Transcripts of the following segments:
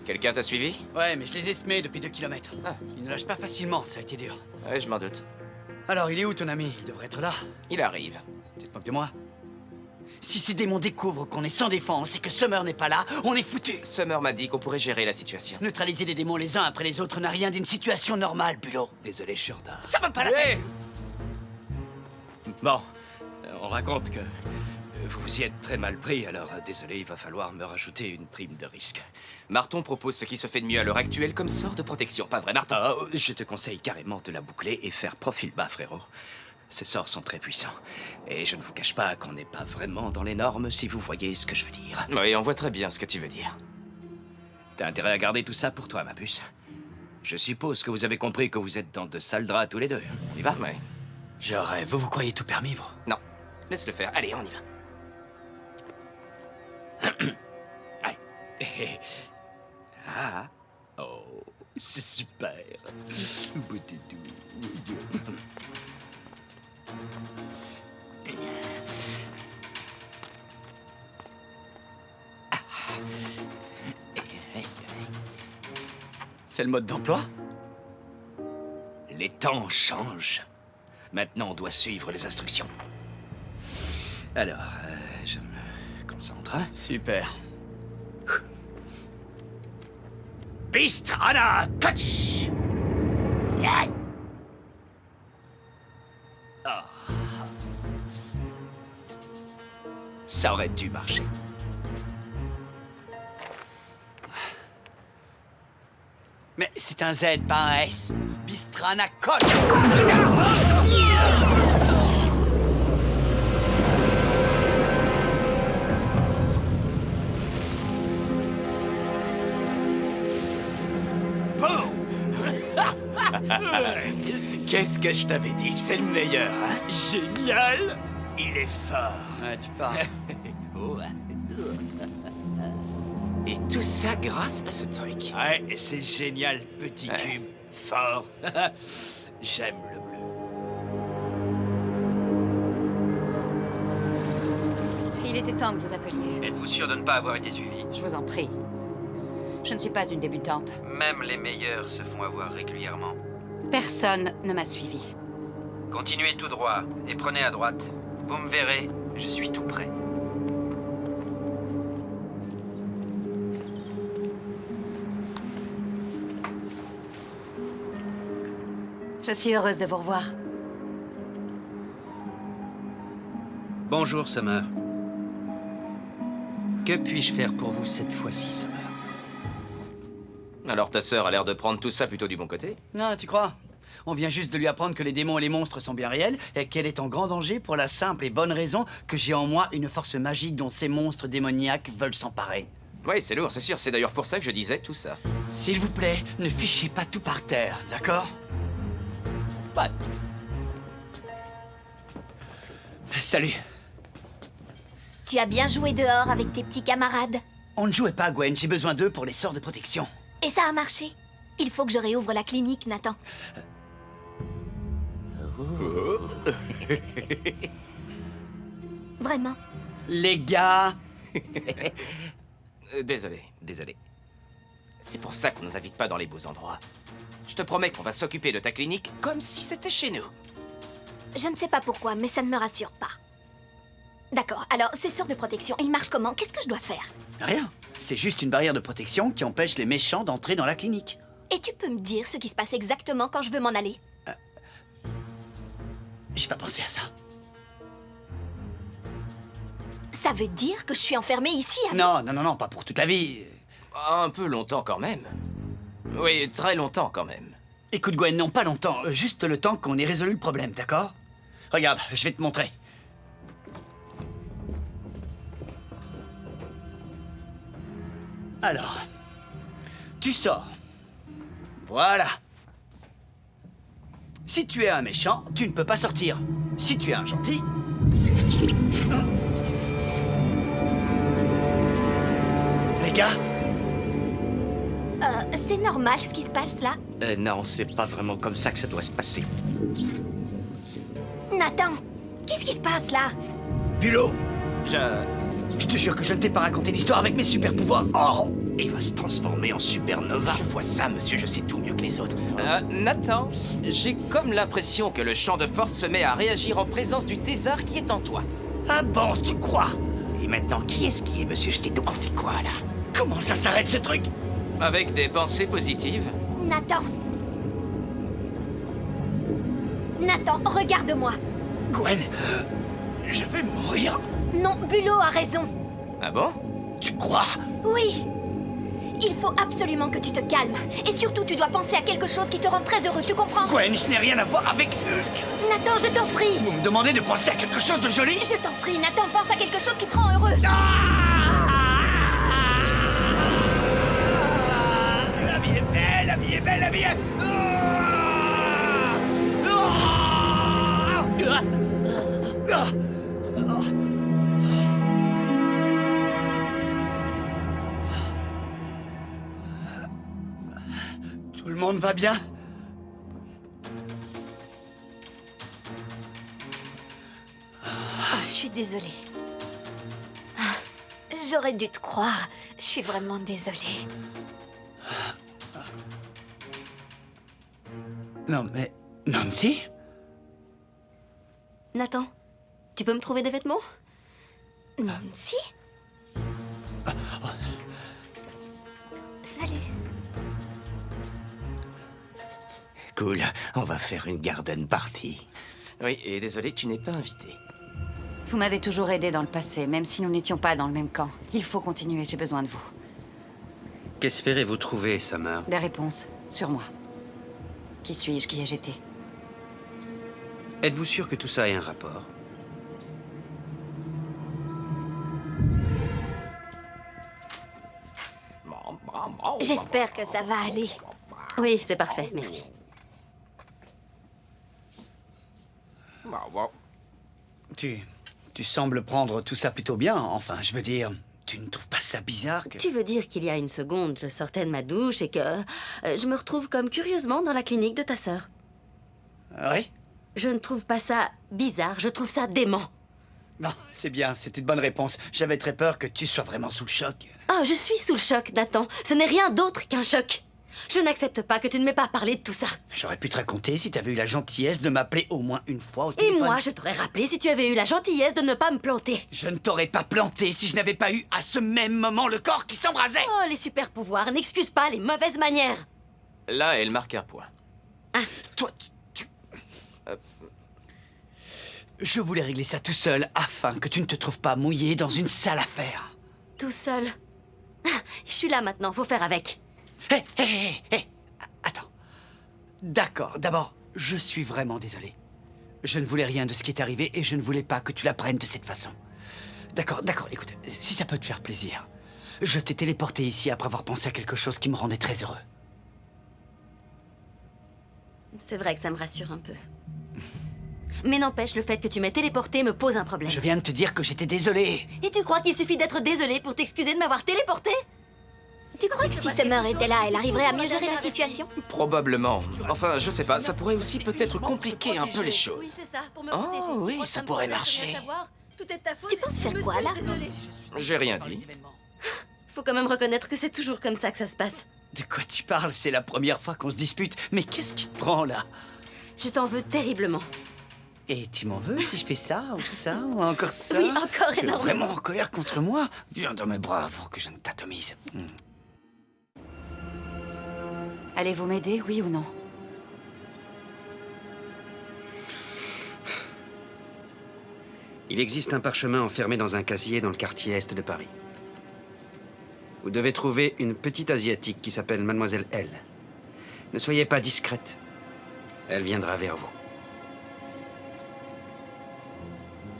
Quelqu'un t'a suivi? Ouais, mais je les ai semés depuis 2 kilomètres. Ah. Ils ne lâchent pas facilement, ça a été dur. Ouais, je m'en doute. Alors, il est où ton ami? Il devrait être là. Il arrive. Tu te moques de moi? Si ces démons découvrent qu'on est sans défense et que Summer n'est pas là, on est foutu. Summer m'a dit qu'on pourrait gérer la situation. Neutraliser les démons les uns après les autres n'a rien d'une situation normale, Bulot. Désolé, je suis en retard. Ça va pas la tête. Bon, on raconte que vous vous y êtes très mal pris, alors désolé, il va falloir me rajouter une prime de risque. Marton propose ce qui se fait de mieux à l'heure actuelle comme sort de protection, pas vrai, Martin? Ah, je te conseille carrément de la boucler et faire profil bas, frérot. Ces sorts sont très puissants. Et je ne vous cache pas qu'on n'est pas vraiment dans les normes, si vous voyez ce que je veux dire. Oui, on voit très bien ce que tu veux dire. T'as intérêt à garder tout ça pour toi, ma puce. Je suppose que vous avez compris que vous êtes dans de sales draps tous les deux. On y va? Ouais. Je rêve, vous croyez tout permis, vous? Non. Laisse-le faire. Allez, on y va. Allez. Ah. Oh, c'est super. Boutidou. C'est le mode d'emploi? Les temps changent. Maintenant, on doit suivre les instructions. Alors, je me concentre. Super. Bistrana Coach! Yeah. Oh. Ça aurait dû marcher. Mais c'est un Z, pas un S. Bistrana Coach. Qu'est-ce que je t'avais dit? C'est le meilleur, hein? Génial! Il est fort. Ouais, tu parles. Et tout ça grâce à ce truc. Ouais, c'est génial, petit Ouais. cube. Fort. J'aime le bleu. Il était temps que vous appeliez. Êtes-vous sûr de ne pas avoir été suivi? Je vous en prie. Je ne suis pas une débutante. Même les meilleurs se font avoir régulièrement. Personne ne m'a suivi. Continuez tout droit et prenez à droite. Vous me verrez, je suis tout prêt. Je suis heureuse de vous revoir. Bonjour, Summer. Que puis-je faire pour vous cette fois-ci, Summer? Alors ta sœur a l'air de prendre tout ça plutôt du bon côté? Non, tu crois? On vient juste de lui apprendre que les démons et les monstres sont bien réels et qu'elle est en grand danger pour la simple et bonne raison que j'ai en moi une force magique dont ces monstres démoniaques veulent s'emparer. Oui, c'est lourd, c'est sûr. C'est d'ailleurs pour ça que je disais tout ça. S'il vous plaît, ne fichez pas tout par terre, d'accord? Pas. Salut. Tu as bien joué dehors avec tes petits camarades. On ne jouait pas, Gwen. J'ai besoin d'eux pour les sorts de protection. Et ça a marché. Il faut que je réouvre la clinique, Nathan. Vraiment? Les gars, Désolé. C'est pour ça qu'on nous invite pas dans les beaux endroits. Je te promets qu'on va s'occuper de ta clinique comme si c'était chez nous. Je ne sais pas pourquoi, mais ça ne me rassure pas. D'accord, alors ces sorts de protection, ils marchent comment? Qu'est-ce que je dois faire? rien. C'est juste une barrière de protection qui empêche les méchants d'entrer dans la clinique. Et tu peux me dire ce qui se passe exactement quand je veux m'en aller? J'ai pas pensé à ça. Ça veut dire que je suis enfermée ici à... Non, pas pour toute la vie. Un peu longtemps quand même. Oui, très longtemps quand même. Écoute, Gwen, non, pas longtemps. Juste le temps qu'on ait résolu le problème, d'accord? Regarde, je vais te montrer. Alors, tu sors. Voilà. Si tu es un méchant, tu ne peux pas sortir. Si tu es un gentil... Les gars, c'est normal ce qui se passe là? Non, c'est pas vraiment comme ça que ça doit se passer. Nathan, qu'est-ce qui se passe là? Bulot, Je te jure que je ne t'ai pas raconté l'histoire avec mes super pouvoirs. Oh! Il va se transformer en supernova. Je vois ça, monsieur, je sais tout mieux que les autres. Nathan, j'ai comme l'impression que le champ de force se met à réagir en présence du thésard qui est en toi. Ah bon, tu crois? Et maintenant, qui est-ce qui est, monsieur Stédo? On fait quoi, là? Comment ça s'arrête ce truc? Avec des pensées positives. Nathan. Nathan, regarde-moi. Gwen, je vais mourir. Non, Bulot a raison. Ah bon? Tu crois? Oui. Il faut absolument que tu te calmes. Et surtout, tu dois penser à quelque chose qui te rend très heureux, tu comprends? Gwen, je n'ai rien à voir avec Hulk. Nathan, je t'en prie. Vous me demandez de penser à quelque chose de joli? Je t'en prie, Nathan, pense à quelque chose qui te rend heureux. La vie est belle, la vie est belle, la vie est... Tout le monde va bien? Oh, je suis désolée. Ah, j'aurais dû te croire. Je suis vraiment désolée. Non, mais... Nancy? Nathan, tu peux me trouver des vêtements? Nancy? Salut. Cool, on va faire une garden party. Oui, et désolé, tu n'es pas invité. Vous m'avez toujours aidé dans le passé, même si nous n'étions pas dans le même camp. Il faut continuer, j'ai besoin de vous. Qu'espérez-vous trouver, Summer? Des réponses, sur moi. Qui suis-je, qui ai-je été? Êtes-vous sûr que tout ça ait un rapport? J'espère que ça va aller. Oui, c'est parfait, merci. Tu sembles prendre tout ça plutôt bien. Enfin, je veux dire, tu ne trouves pas ça bizarre que... Tu veux dire qu'il y a une seconde, je sortais de ma douche et que je me retrouve comme curieusement dans la clinique de ta sœur. Oui? Je ne trouve pas ça bizarre, je trouve ça dément. Non, c'est bien, c'est une bonne réponse. J'avais très peur que tu sois vraiment sous le choc. Ah, je suis sous le choc, Nathan. Ce n'est rien d'autre qu'un choc. Je n'accepte pas que tu ne m'aies pas parlé de tout ça. J'aurais pu te raconter si t'avais eu la gentillesse de m'appeler au moins une fois au Et téléphone. moi, je t'aurais rappelé si tu avais eu la gentillesse de ne pas me planter. Je ne t'aurais pas planté si je n'avais pas eu à ce même moment le corps qui s'embrasait. Oh, les super pouvoirs n'excusent pas les mauvaises manières. Là, elle marque un point. Toi, Je voulais régler ça tout seul afin que tu ne te trouves pas mouillé dans une sale affaire. Tout seul. Ah, je suis là maintenant, faut faire avec. Hé, attends. D'accord, d'abord, je suis vraiment désolé. Je ne voulais rien de ce qui est arrivé et je ne voulais pas que tu l'apprennes de cette façon. D'accord, écoute, si ça peut te faire plaisir, je t'ai téléporté ici après avoir pensé à quelque chose qui me rendait très heureux. C'est vrai que ça me rassure un peu. Mais n'empêche, le fait que tu m'aies téléporté me pose un problème. Je viens de te dire que j'étais désolé. Et tu crois qu'il suffit d'être désolé pour t'excuser de m'avoir téléporté? Tu crois que si Summer était là, elle arriverait à mieux gérer la situation? Probablement. Enfin, je sais pas, ça pourrait aussi peut-être compliquer un peu les Oui, choses. c'est ça, pour me Oh, protéger. Tu oui, crois que ça me pourrait regarde, marcher. rien savoir? Tout est de ta faute. Tu penses faire Je me quoi, suis là? désolée. J'ai rien dit. Faut quand même reconnaître que c'est toujours comme ça que ça se passe. De quoi tu parles? C'est la première fois qu'on se dispute. Mais qu'est-ce qui te prend là? Je t'en veux terriblement. Et tu m'en veux si je fais ça, ou encore ça? Oui, encore Tu es énormément. vraiment en colère contre moi? Viens dans mes bras pour que je ne t'atomise. Allez-vous m'aider, oui ou non? Il existe un parchemin enfermé dans un casier dans le quartier est de Paris. Vous devez trouver une petite asiatique qui s'appelle Mademoiselle L. Ne soyez pas discrète. Elle viendra vers vous.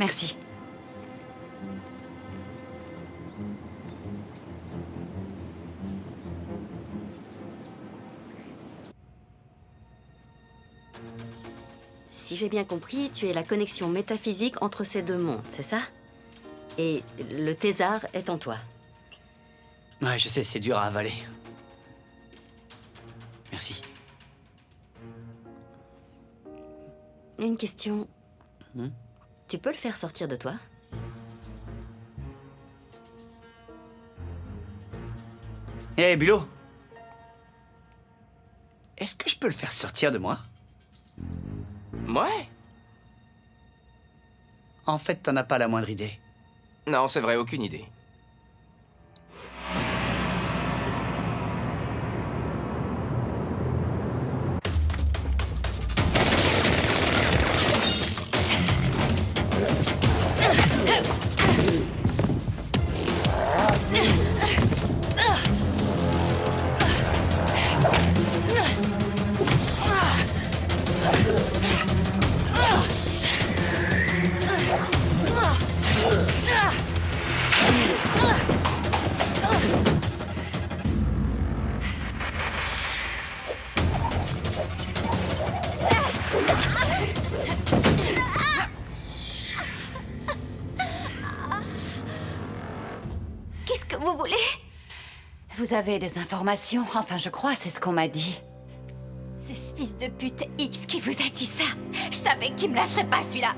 Merci. Si j'ai bien compris, tu es la connexion métaphysique entre ces deux mondes, c'est ça? Et le thésard est en toi. Ouais, je sais, c'est dur à avaler. Merci. Une question. Hmm? Tu peux le faire sortir de toi? Hé, Bulot. Est-ce que je peux le faire sortir de moi? Ouais. En fait, t'en as pas la moindre idée. Non, c'est vrai, aucune idée. Qu'est-ce que vous voulez? Vous avez des informations? Enfin, je crois, c'est ce qu'on m'a dit. C'est ce fils de pute X qui vous a dit ça. Je savais qu'il me lâcherait pas, celui-là.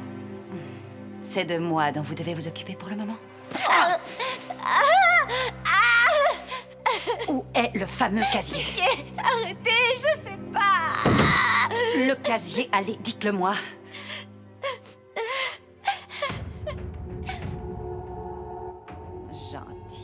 C'est de moi dont vous devez vous occuper pour le moment. Où est le fameux casier? Arrêtez, je sais pas. Le casier, allez, dites-le moi. Gentil.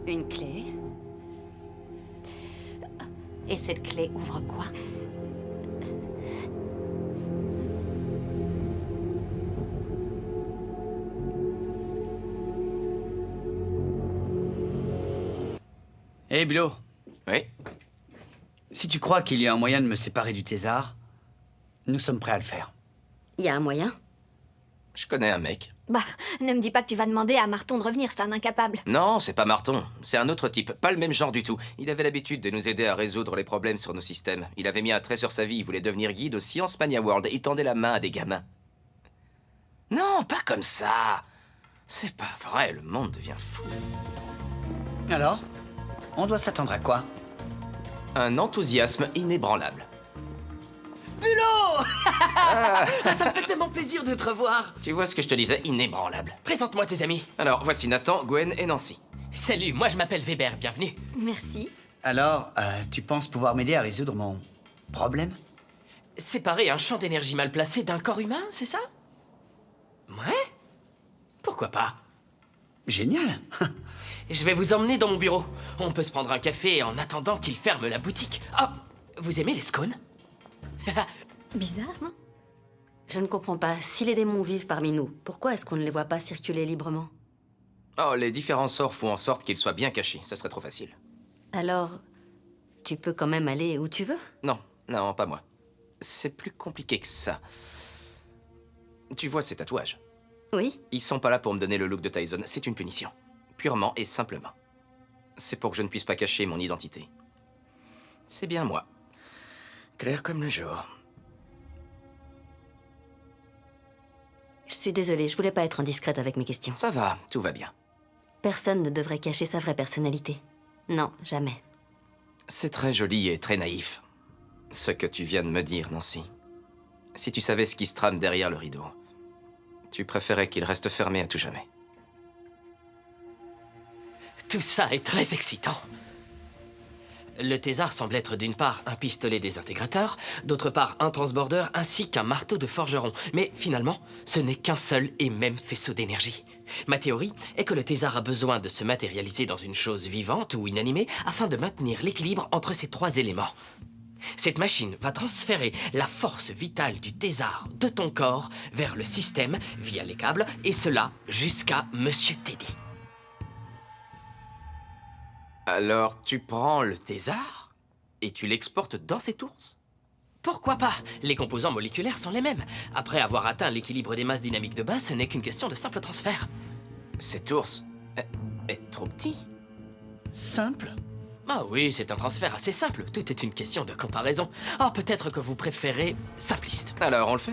Une clé. Et cette clé ouvre quoi? Hé, Bulot. Oui. Si tu crois qu'il y a un moyen de me séparer du thésard, nous sommes prêts à le faire. Il y a un moyen? Je connais un mec. Bah, ne me dis pas que tu vas demander à Marton de revenir, c'est un incapable. Non, c'est pas Marton. C'est un autre type. Pas le même genre du tout. Il avait l'habitude de nous aider à résoudre les problèmes sur nos systèmes. Il avait mis un trait sur sa vie. Il voulait devenir guide au Science Mania World. Il tendait la main à des gamins. Non, pas comme ça. C'est pas vrai, le monde devient fou. Alors, on doit s'attendre à quoi? Un enthousiasme inébranlable. Bulot! Ça me fait tellement plaisir de te revoir. Tu vois ce que je te disais, inébranlable. Présente-moi tes amis. Alors, voici Nathan, Gwen et Nancy. Salut, moi je m'appelle Weber, bienvenue. Merci. Alors, tu penses pouvoir m'aider à résoudre mon problème? Séparer un champ d'énergie mal placé d'un corps humain, c'est ça? Ouais? Pourquoi pas? Génial. Je vais vous emmener dans mon bureau. On peut se prendre un café en attendant qu'il ferme la boutique. Oh, vous aimez les scones? Bizarre, non? Je ne comprends pas. Si les démons vivent parmi nous, pourquoi est-ce qu'on ne les voit pas circuler librement? Oh, les différents sorts font en sorte qu'ils soient bien cachés. Ce serait trop facile. Alors, tu peux quand même aller où tu veux? Non, non, pas moi. C'est plus compliqué que ça. Tu vois ces tatouages? Oui? Ils sont pas là pour me donner le look de Tyson. C'est une punition. Purement et simplement. C'est pour que je ne puisse pas cacher mon identité. C'est bien moi. Clair comme le jour. Je suis désolée, je voulais pas être indiscrète avec mes questions. Ça va, tout va bien. Personne ne devrait cacher sa vraie personnalité. Non, jamais. C'est très joli et très naïf. Ce que tu viens de me dire, Nancy. Si tu savais ce qui se trame derrière le rideau, tu préférais qu'il reste fermé à tout jamais. Tout ça est très excitant. Le thésard semble être d'une part un pistolet désintégrateur, d'autre part un transborder ainsi qu'un marteau de forgeron. Mais finalement, ce n'est qu'un seul et même faisceau d'énergie. Ma théorie est que le thésard a besoin de se matérialiser dans une chose vivante ou inanimée afin de maintenir l'équilibre entre ces trois éléments. Cette machine va transférer la force vitale du thésard de ton corps vers le système via les câbles, et cela jusqu'à Monsieur Teddy. Alors, tu prends le thésard et tu l'exportes dans cette ours? Pourquoi pas? Les composants moléculaires sont les mêmes. Après avoir atteint l'équilibre des masses dynamiques de base, ce n'est qu'une question de simple transfert. Cet ours est trop petit. Simple? Ah oui, c'est un transfert assez simple. Tout est une question de comparaison. Ah, peut-être que vous préférez simpliste. Alors, on le fait?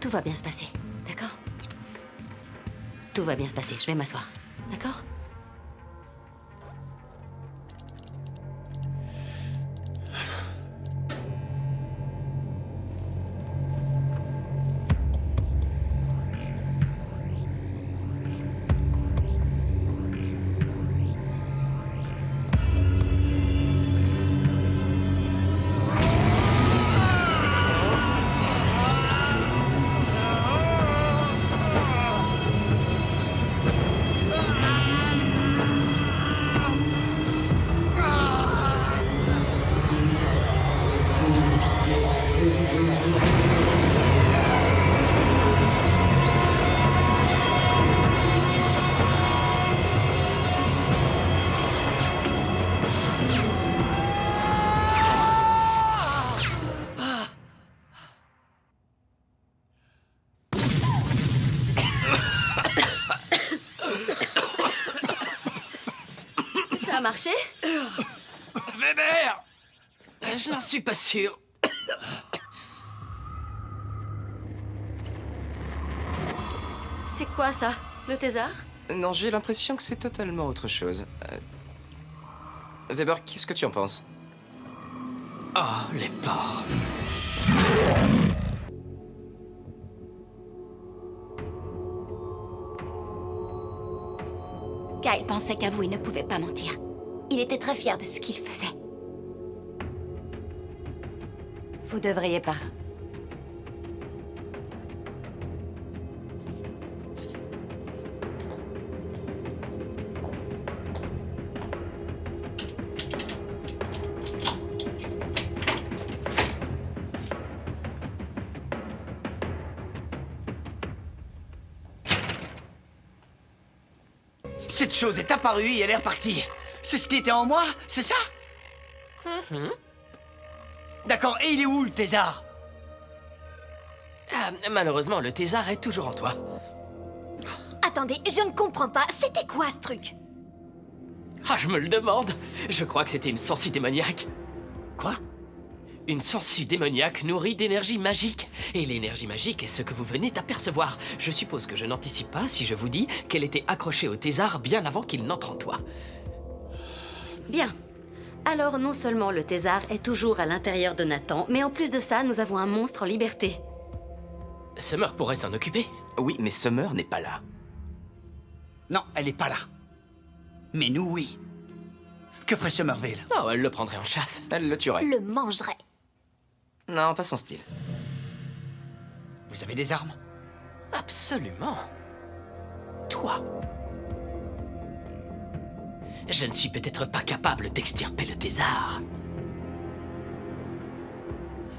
Tout va bien se passer, d'accord? Tout va bien se passer, je vais m'asseoir, d'accord? Ça a marché? Weber! Je n'en suis pas sûr. C'est quoi ça? Le thésard? Non, j'ai l'impression que c'est totalement autre chose. Weber, qu'est-ce que tu en penses? Oh, les porcs. Kyle pensait qu'à vous, il ne pouvait pas mentir. Il était très fier de ce qu'il faisait. Vous devriez pas. Cette chose est apparue et elle est repartie. C'est ce qui était en moi, c'est ça? D'accord, et il est où le thésard? Ah, malheureusement, le thésard est toujours en toi. Attendez, je ne comprends pas. C'était quoi ce truc? Ah, je me le demande. Je crois que c'était une sangsue démoniaque. Quoi? Une sangsue démoniaque nourrie d'énergie magique. Et l'énergie magique est ce que vous venez d'apercevoir. Je suppose que je n'anticipe pas si je vous dis qu'elle était accrochée au thésard bien avant qu'il n'entre en toi. Bien. Alors, non seulement le thésard est toujours à l'intérieur de Nathan, mais en plus de ça, nous avons un monstre en liberté. Summer pourrait s'en occuper. Oui, mais Summer n'est pas là. Non, elle est pas là. Mais nous, oui. Que ferait Somerville? Oh, elle le prendrait en chasse. Elle le tuerait. Le mangerait. Non, pas son style. Vous avez des armes? Absolument. Toi. Je ne suis peut-être pas capable d'extirper le thésard.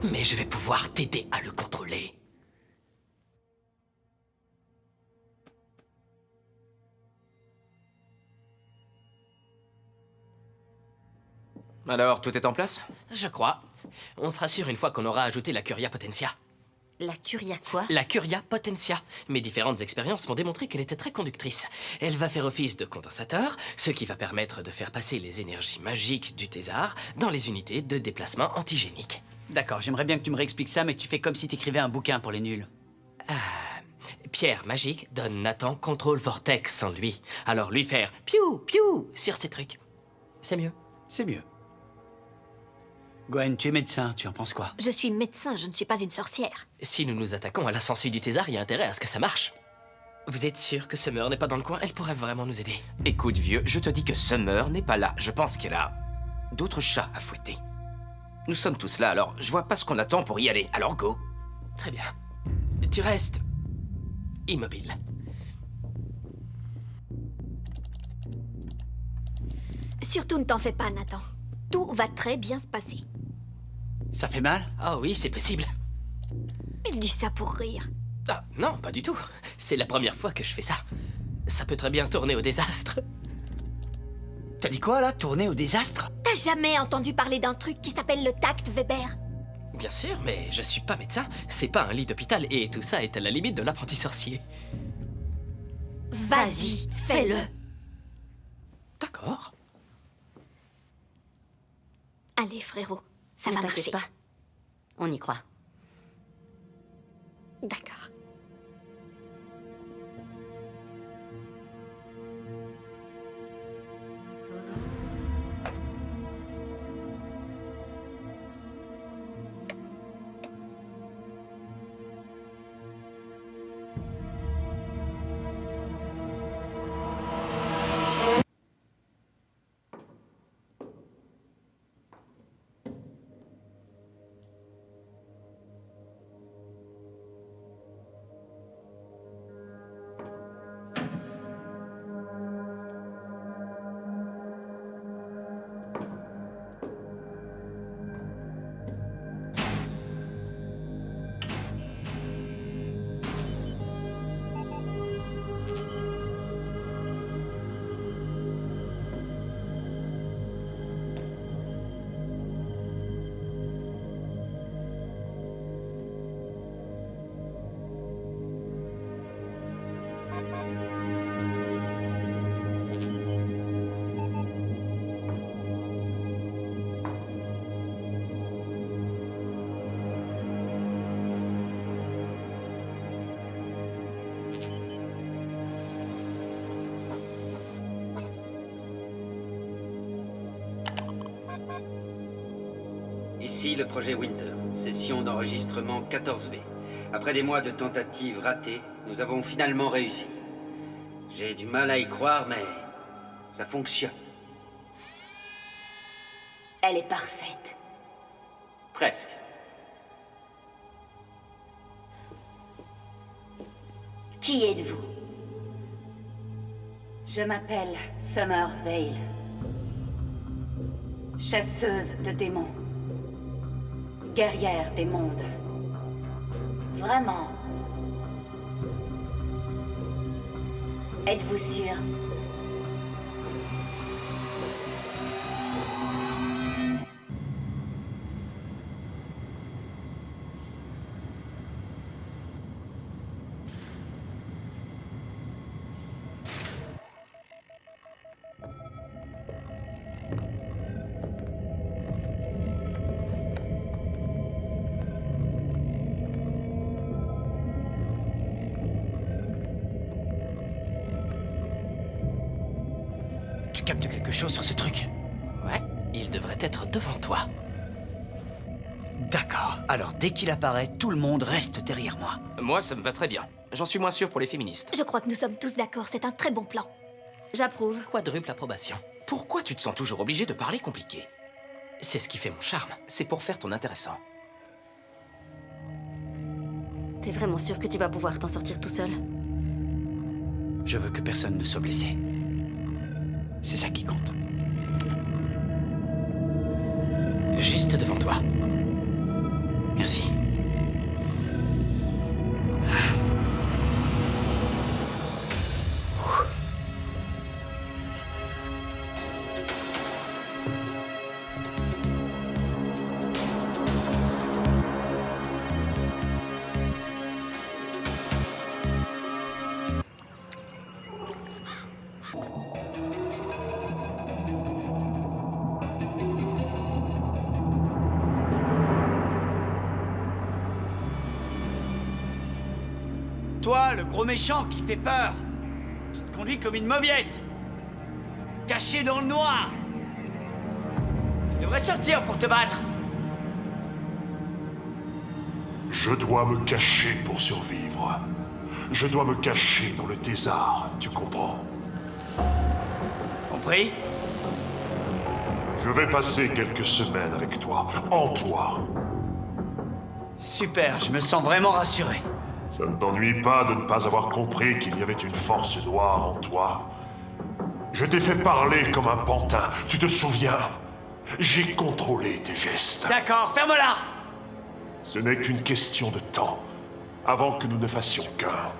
Mais je vais pouvoir t'aider à le contrôler. Alors, tout est en place? Je crois. On se rassure une fois qu'on aura ajouté la Curia Potentia. La Curia quoi? La Curia Potentia. Mes différentes expériences m'ont démontré qu'elle était très conductrice. Elle va faire office de condensateur, ce qui va permettre de faire passer les énergies magiques du thésard dans les unités de déplacement antigénique. D'accord, j'aimerais bien que tu me réexpliques ça, mais tu fais comme si t'écrivais un bouquin pour les nuls. Pierre magique donne Nathan contrôle vortex sans lui. Alors lui faire piou piou sur ces trucs. C'est mieux. C'est mieux. Gwen, tu es médecin, tu en penses quoi? Je suis médecin, je ne suis pas une sorcière. Si nous nous attaquons à la sangsue du thésard, il y a intérêt à ce que ça marche. Vous êtes sûr que Summer n'est pas dans le coin? Elle pourrait vraiment nous aider. Écoute, vieux, je te dis que Summer n'est pas là. Je pense qu'elle a d'autres chats à fouetter. Nous sommes tous là, alors je vois pas ce qu'on attend pour y aller. Alors go. Très bien. Tu restes immobile. Surtout ne t'en fais pas, Nathan. Tout va très bien se passer. Ça fait mal? Ah oui, c'est possible. Il dit ça pour rire. Ah non, pas du tout. C'est la première fois que je fais ça. Ça peut très bien tourner au désastre. T'as dit quoi là? Tourner au désastre? T'as jamais entendu parler d'un truc qui s'appelle le tact, Weber? Bien sûr, mais je suis pas médecin. C'est pas un lit d'hôpital et tout ça est à la limite de l'apprenti sorcier. Vas-y, fais-le. D'accord. Allez, frérot, ça Ne va t'inquiète marcher. pas. On y croit. D'accord. Ici le projet Winter, session d'enregistrement 14B. Après des mois de tentatives ratées, nous avons finalement réussi. J'ai du mal à y croire, mais ça fonctionne. Elle est parfaite. Presque. Qui êtes-vous? Je m'appelle Summer Vale. Chasseuse de démons. Guerrière des mondes. Vraiment? Êtes-vous sûr? Tu captes quelque chose sur ce truc? Ouais, il devrait être devant toi. D'accord. Alors, dès qu'il apparaît, tout le monde reste derrière moi. Moi, ça me va très bien. J'en suis moins sûr pour les féministes. Je crois que nous sommes tous d'accord, c'est un très bon plan. J'approuve. Quadruple approbation. Pourquoi tu te sens toujours obligé de parler compliqué? C'est ce qui fait mon charme. C'est pour faire ton intéressant. T'es vraiment sûr que tu vas pouvoir t'en sortir tout seul? Je veux que personne ne soit blessé. C'est ça qui compte. Juste devant toi. Merci. Toi, le gros méchant qui fait peur, tu te conduis comme une mauviette, caché dans le noir. Tu devrais sortir pour te battre. Je dois me cacher pour survivre. Je dois me cacher dans le désert, tu comprends? Compris? Je vais passer quelques semaines avec toi, en toi. Super, je me sens vraiment rassuré. Ça ne t'ennuie pas de ne pas avoir compris qu'il y avait une force noire en toi? Je t'ai fait parler comme un pantin, tu te souviens? J'ai contrôlé tes gestes. D'accord, ferme-la! Ce n'est qu'une question de temps, avant que nous ne fassions qu'un.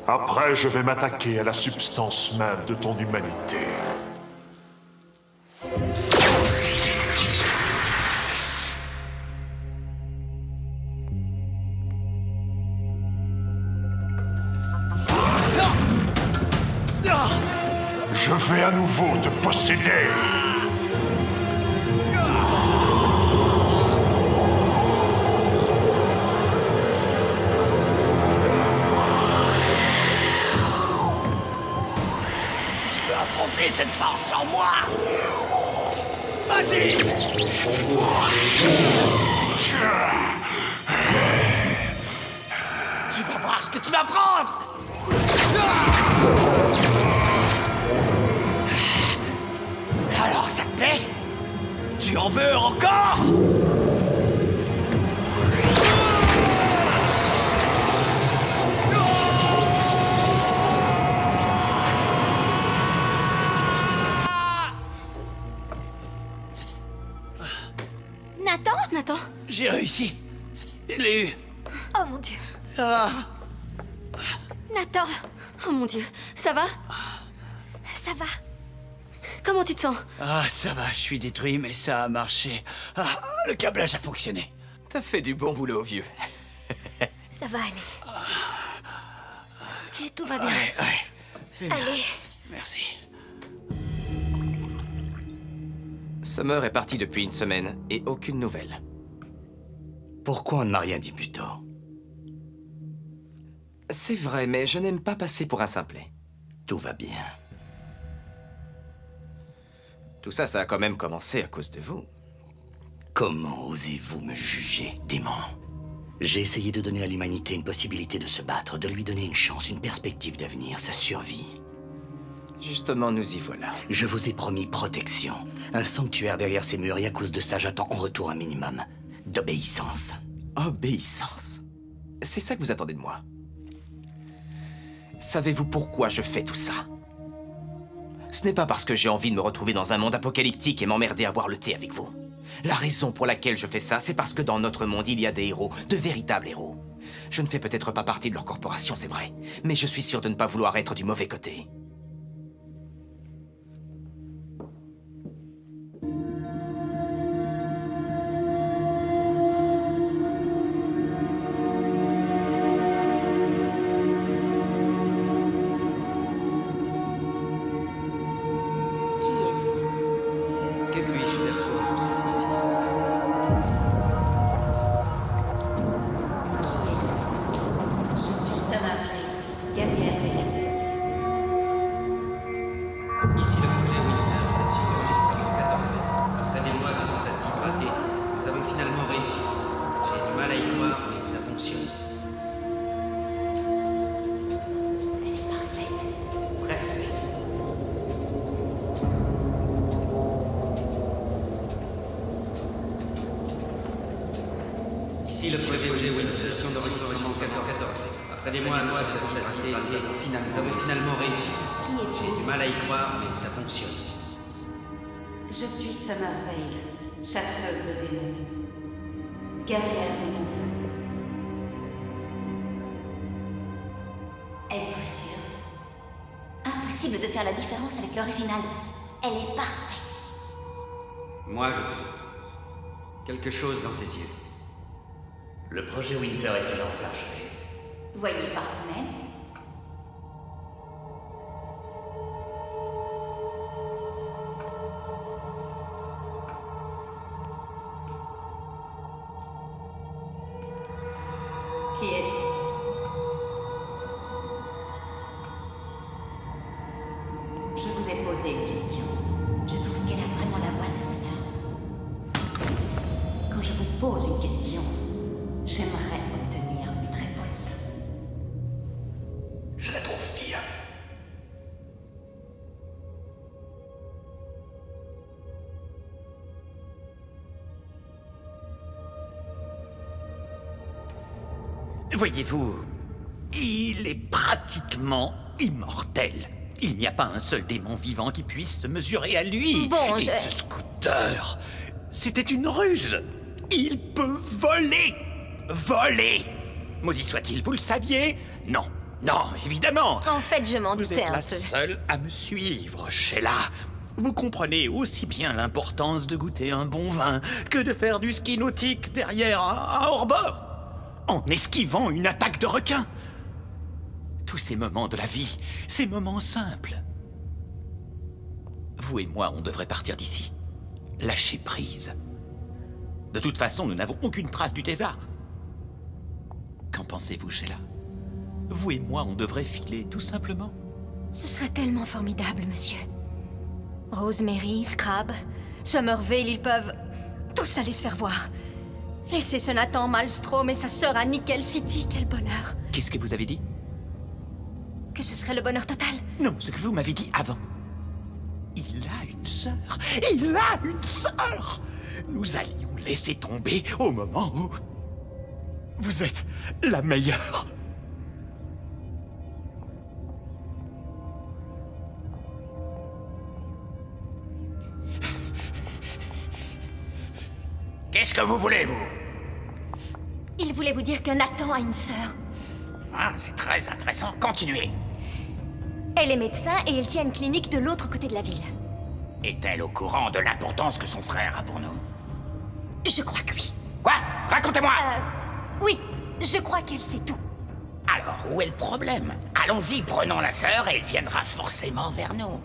Après, je vais m'attaquer à la substance même de ton humanité. Je vais à nouveau te posséder. Tu veux affronter cette force en moi? Vas-y! Tu vas voir ce que tu vas prendre! Alors, ça te plaît? Tu en veux encore? Nathan? Nathan? J'ai réussi. Je l'ai eu. Oh mon Dieu. Ça va? Nathan, Oh mon Dieu, ça va? ça va? Comment tu te sens? Ah, ça va, je suis détruit, mais ça a marché. Ah, le câblage a fonctionné. T'as fait du bon boulot, vieux. Ça va aller. Ok, tout va bien. Ouais, c'est bien. Allez. Merci. Summer est partie depuis une semaine et aucune nouvelle. Pourquoi on ne m'a rien dit plus tôt? C'est vrai, mais je n'aime pas passer pour un simplet. Tout va bien. Tout ça, ça a quand même commencé à cause de vous. Comment osez-vous me juger, démon? J'ai essayé de donner à l'humanité une possibilité de se battre, de lui donner une chance, une perspective d'avenir, sa survie. Justement, nous y voilà. Je vous ai promis protection, un sanctuaire derrière ces murs, et à cause de ça, j'attends en retour un minimum d'obéissance. Obéissance. C'est ça que vous attendez de moi. Savez-vous pourquoi je fais tout ça? Ce n'est pas parce que j'ai envie de me retrouver dans un monde apocalyptique et m'emmerder à boire le thé avec vous. La raison pour laquelle je fais ça, c'est parce que dans notre monde, il y a des héros, de véritables héros. Je ne fais peut-être pas partie de leur corporation, c'est vrai, mais je suis sûr de ne pas vouloir être du mauvais côté. Que puis-je faire pour vous, service? Je suis Summervale, guerrière des mondes. Ici le projet Winter, session d'enregistrement 14 mai. Après des mois de tentatives ratées, nous avons finalement réussi. J'ai du mal à y croire, mais ça fonctionne. Elle est parfaite. Presque. Ici le projet Winter, session d'enregistrement 14 mai. Après des mois de tentatives ratées, nous avons finalement réussi. Qui es-tu? J'ai du mal à y croire, mais ça fonctionne. Je suis Summervale, chasseuse de démons. Guerrière des mondes. Êtes-vous sûr? Impossible de faire la différence avec l'original. Elle est parfaite. Moi, je peux. Quelque chose dans ses yeux. Le projet Winter est-il enfin achevé? Voyez par vous-même. Qui êtes-vous? Je vous ai posé une question. Je trouve qu'elle a vraiment la voix de Summer. Quand je vous pose une question, j'aimerais obtenir une réponse. Je la trouve bien. Voyez-vous, il est pratiquement immortel. Il n'y a pas un seul démon vivant qui puisse se mesurer à lui. Bon, Et ce scooter, c'était une ruse. Il peut voler. Voler. Maudit soit-il, vous le saviez? Non, non, évidemment. En fait, je m'en Vous doutais êtes un la peu. seule à me suivre, Sheila. Vous comprenez aussi bien l'importance de goûter un bon vin que de faire du ski nautique derrière un hors-bord, en esquivant une attaque de requin. Tous ces moments de la vie, ces moments simples. Vous et moi, on devrait partir d'ici. Lâcher prise. De toute façon, nous n'avons aucune trace du thésard. Qu'en pensez-vous, Sheila? Vous et moi, on devrait filer, tout simplement. Ce serait tellement formidable, monsieur. Rosemary, Scrab, Summervale, ils peuvent tous aller se faire voir. Laissez ce Nathan Malmstrom et sa sœur à Nickel City, quel bonheur. Qu'est-ce que vous avez dit? Que ce serait le bonheur total. Non, ce que vous m'avez dit avant. Il a une sœur. Il a une sœur. Nous allions laisser tomber au moment où... Vous êtes la meilleure. Qu'est-ce que vous voulez, vous? Il voulait vous dire que Nathan a une sœur. Ah, c'est très intéressant. Continuez. Elle est médecin et elle tient une clinique de l'autre côté de la ville. Est-elle au courant de l'importance que son frère a pour nous? Je crois que oui. Quoi? Racontez-moi. Oui, je crois qu'elle sait tout. Alors, où est le problème? Allons-y, prenons la sœur et elle viendra forcément vers nous.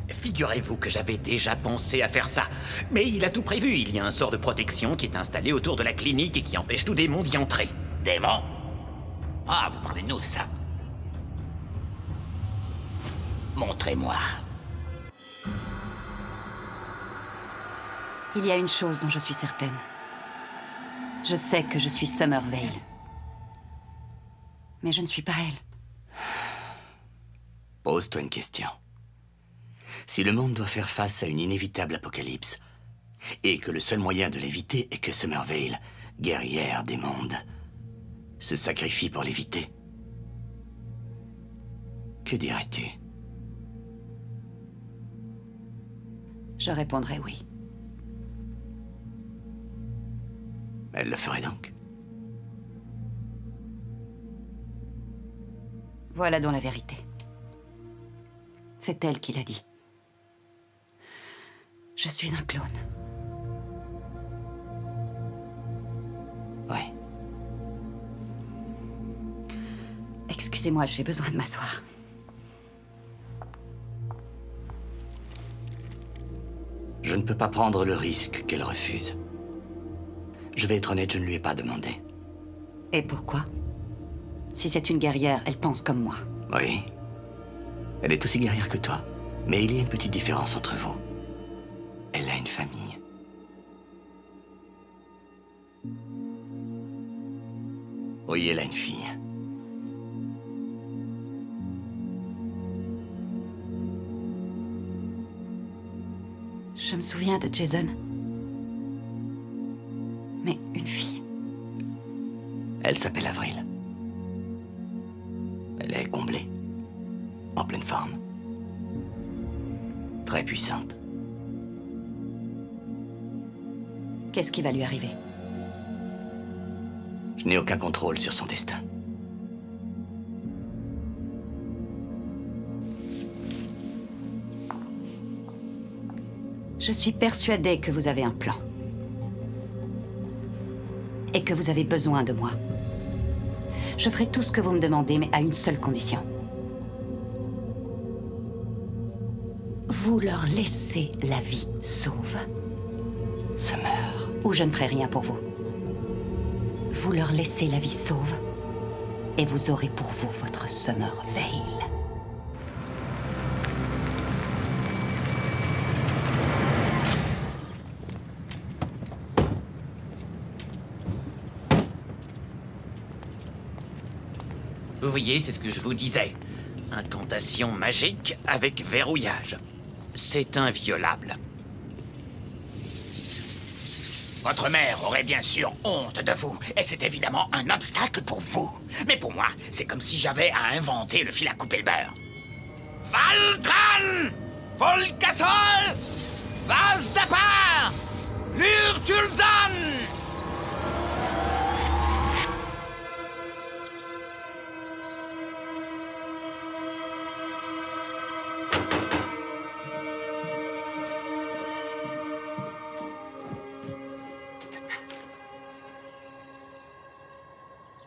Figurez-vous que j'avais déjà pensé à faire ça. Mais il a tout prévu. Il y a un sort de protection qui est installé autour de la clinique et qui empêche tout démon d'y entrer. Démon? Ah, vous parlez de nous, c'est ça? Montrez-moi. Il y a une chose dont je suis certaine. Je sais que je suis Summervale. Mais je ne suis pas elle. Pose-toi une question. Si le monde doit faire face à une inévitable apocalypse, et que le seul moyen de l'éviter est que Summervale, guerrière des mondes, se sacrifie pour l'éviter, que dirais-tu? Je répondrai oui. Elle le ferait donc. Voilà donc la vérité. C'est elle qui l'a dit. Je suis un clone. Oui. Excusez-moi, j'ai besoin de m'asseoir. Je ne peux pas prendre le risque qu'elle refuse. Je vais être honnête, je ne lui ai pas demandé. Et pourquoi? Si c'est une guerrière, elle pense comme moi. Oui. Elle est aussi guerrière que toi. Mais il y a une petite différence entre vous. Elle a une famille. Oui, elle a une fille. Je me souviens de Jason. Mais une fille. Elle s'appelle Avril. Elle est comblée. En pleine forme. Très puissante. Qu'est-ce qui va lui arriver? Je n'ai aucun contrôle sur son destin. Je suis persuadée que vous avez un plan. Et que vous avez besoin de moi. Je ferai tout ce que vous me demandez, mais à une seule condition. Vous leur laissez la vie sauve. Summer. Ou je ne ferai rien pour vous. Vous leur laissez la vie sauve. Et vous aurez pour vous votre Summervale. Vous voyez, c'est ce que je vous disais. Incantation magique avec verrouillage. C'est inviolable. Votre mère aurait bien sûr honte de vous, et c'est évidemment un obstacle pour vous. Mais pour moi, c'est comme si j'avais à inventer le fil à couper le beurre. Valtran! Volcasol! Vase d'Apar! Lurtulzan!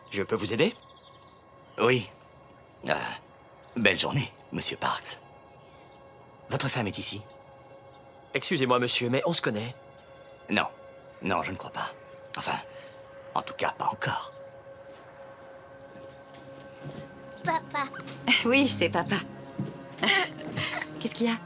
Je peux vous aider? Oui. Belle journée, monsieur Parks. Votre femme est ici? Excusez-moi, monsieur, mais on se connaît. Non. Non, je ne crois pas. Enfin, en tout cas, pas encore. Papa. Oui, c'est papa. Qu'est-ce qu'il y a?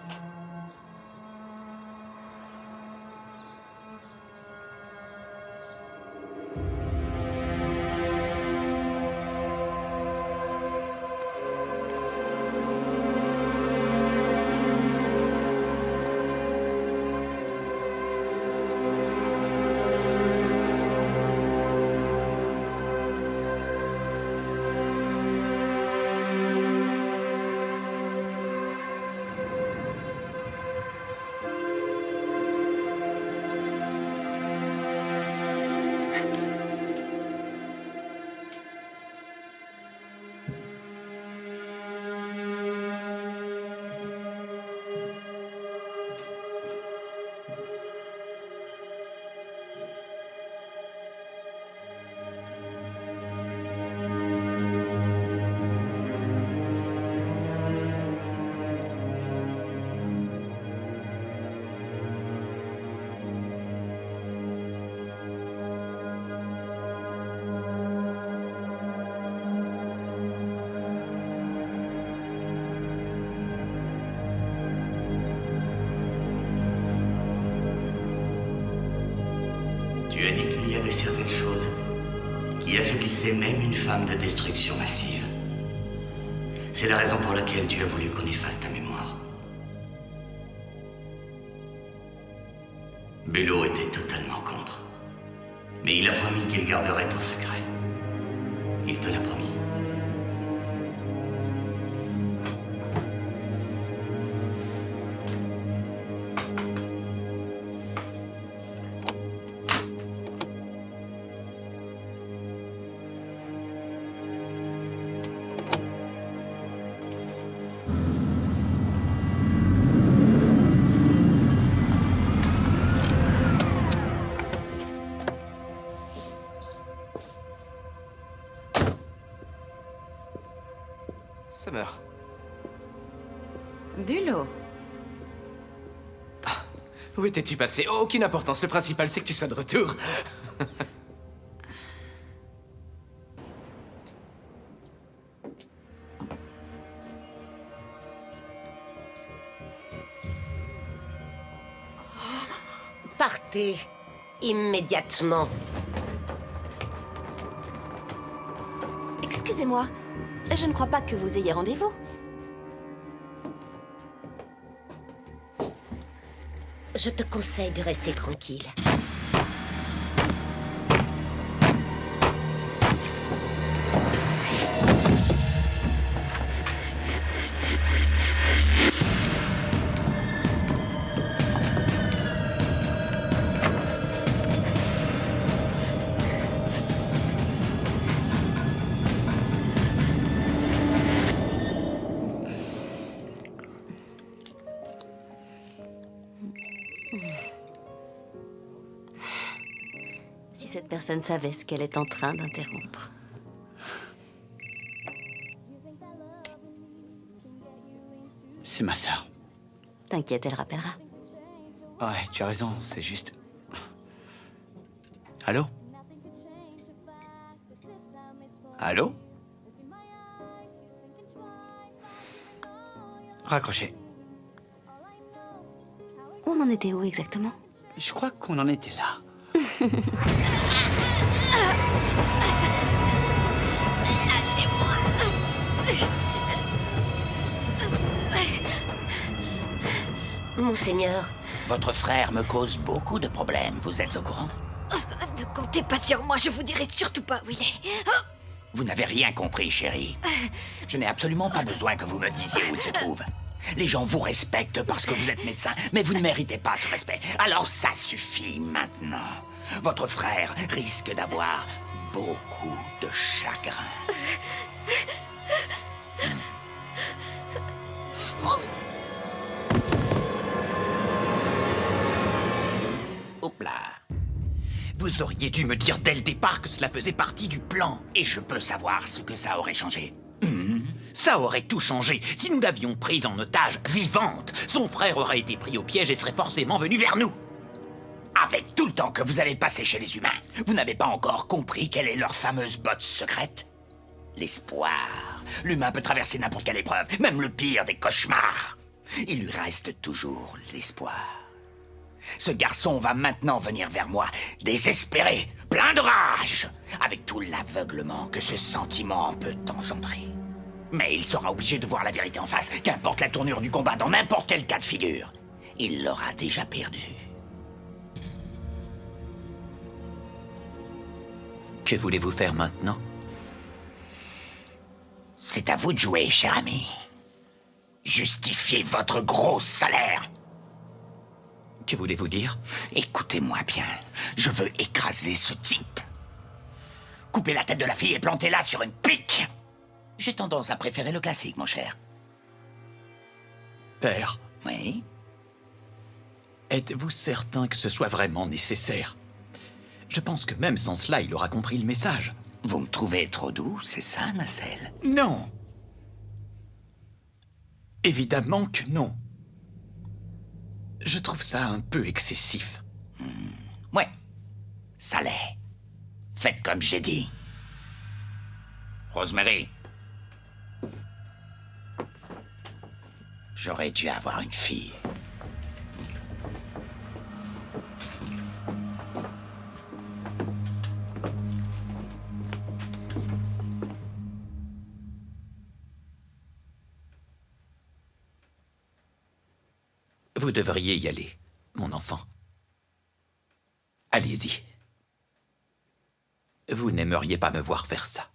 chose qui affaiblissait même une femme de destruction massive. C'est la raison pour laquelle tu as voulu qu'on efface ta mémoire. Bello était totalement contre. Mais il a promis qu'il garderait ton secret. Il te l'a promis. Summer. Bulot. Où étais-tu passé? Aucune importance, le principal c'est que tu sois de retour. Partez immédiatement. Excusez-moi, je ne crois pas que vous ayez rendez-vous. Je te conseille de rester tranquille. Si cette personne savait ce qu'elle est en train d'interrompre. C'est ma sœur. T'inquiète, elle rappellera. Ouais, tu as raison, c'est juste... Allô? Allô? Raccroché. On en était où exactement? Je crois qu'on en était là. Monseigneur. Votre frère me cause beaucoup de problèmes, vous êtes au courant? Ne comptez pas sur moi, je vous dirai surtout pas où il est. Vous n'avez rien compris, chérie. Je n'ai absolument pas besoin que vous me disiez où il se trouve. Les gens vous respectent parce que vous êtes médecin, mais vous ne méritez pas ce respect. Alors ça suffit maintenant. Votre frère risque d'avoir beaucoup de chagrin. Hop là. Vous auriez dû me dire dès le départ que cela faisait partie du plan. Et je peux savoir ce que ça aurait changé. Ça aurait tout changé. Si nous l'avions prise en otage vivante, son frère aurait été pris au piège et serait forcément venu vers nous. Avec tout le temps que vous avez passé chez les humains, vous n'avez pas encore compris quelle est leur fameuse botte secrète? L'espoir. L'humain peut traverser n'importe quelle épreuve, même le pire des cauchemars. Il lui reste toujours l'espoir. Ce garçon va maintenant venir vers moi, désespéré, plein de rage, avec tout l'aveuglement que ce sentiment peut engendrer. Mais il sera obligé de voir la vérité en face, qu'importe la tournure du combat, dans n'importe quel cas de figure. Il l'aura déjà perdu. Que voulez-vous faire maintenant? C'est à vous de jouer, cher ami. Justifiez votre gros salaire. Que voulez-vous dire? Écoutez-moi bien. Je veux écraser ce type. Couper la tête de la fille et planter-la sur une pique. J'ai tendance à préférer le classique, mon cher. Père. Oui? Êtes-vous certain que ce soit vraiment nécessaire? Je pense que même sans cela, il aura compris le message. Vous me trouvez trop doux, c'est ça, Nacelle? Non. Évidemment que non. Je trouve ça un peu excessif. Ouais, ça l'est. Faites comme j'ai dit. Rosemary. J'aurais dû avoir une fille. Vous devriez y aller, mon enfant. Allez-y. Vous n'aimeriez pas me voir faire ça.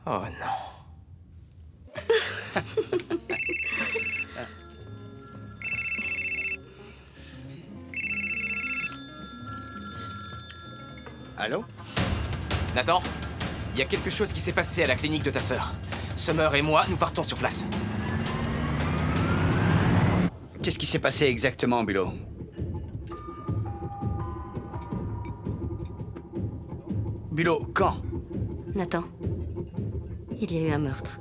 Oh non. Allô? Nathan, il y a quelque chose qui s'est passé à la clinique de ta sœur. Summer et moi, nous partons sur place. Qu'est-ce qui s'est passé exactement, Bilo? Bilo, quand? Nathan, il y a eu un meurtre.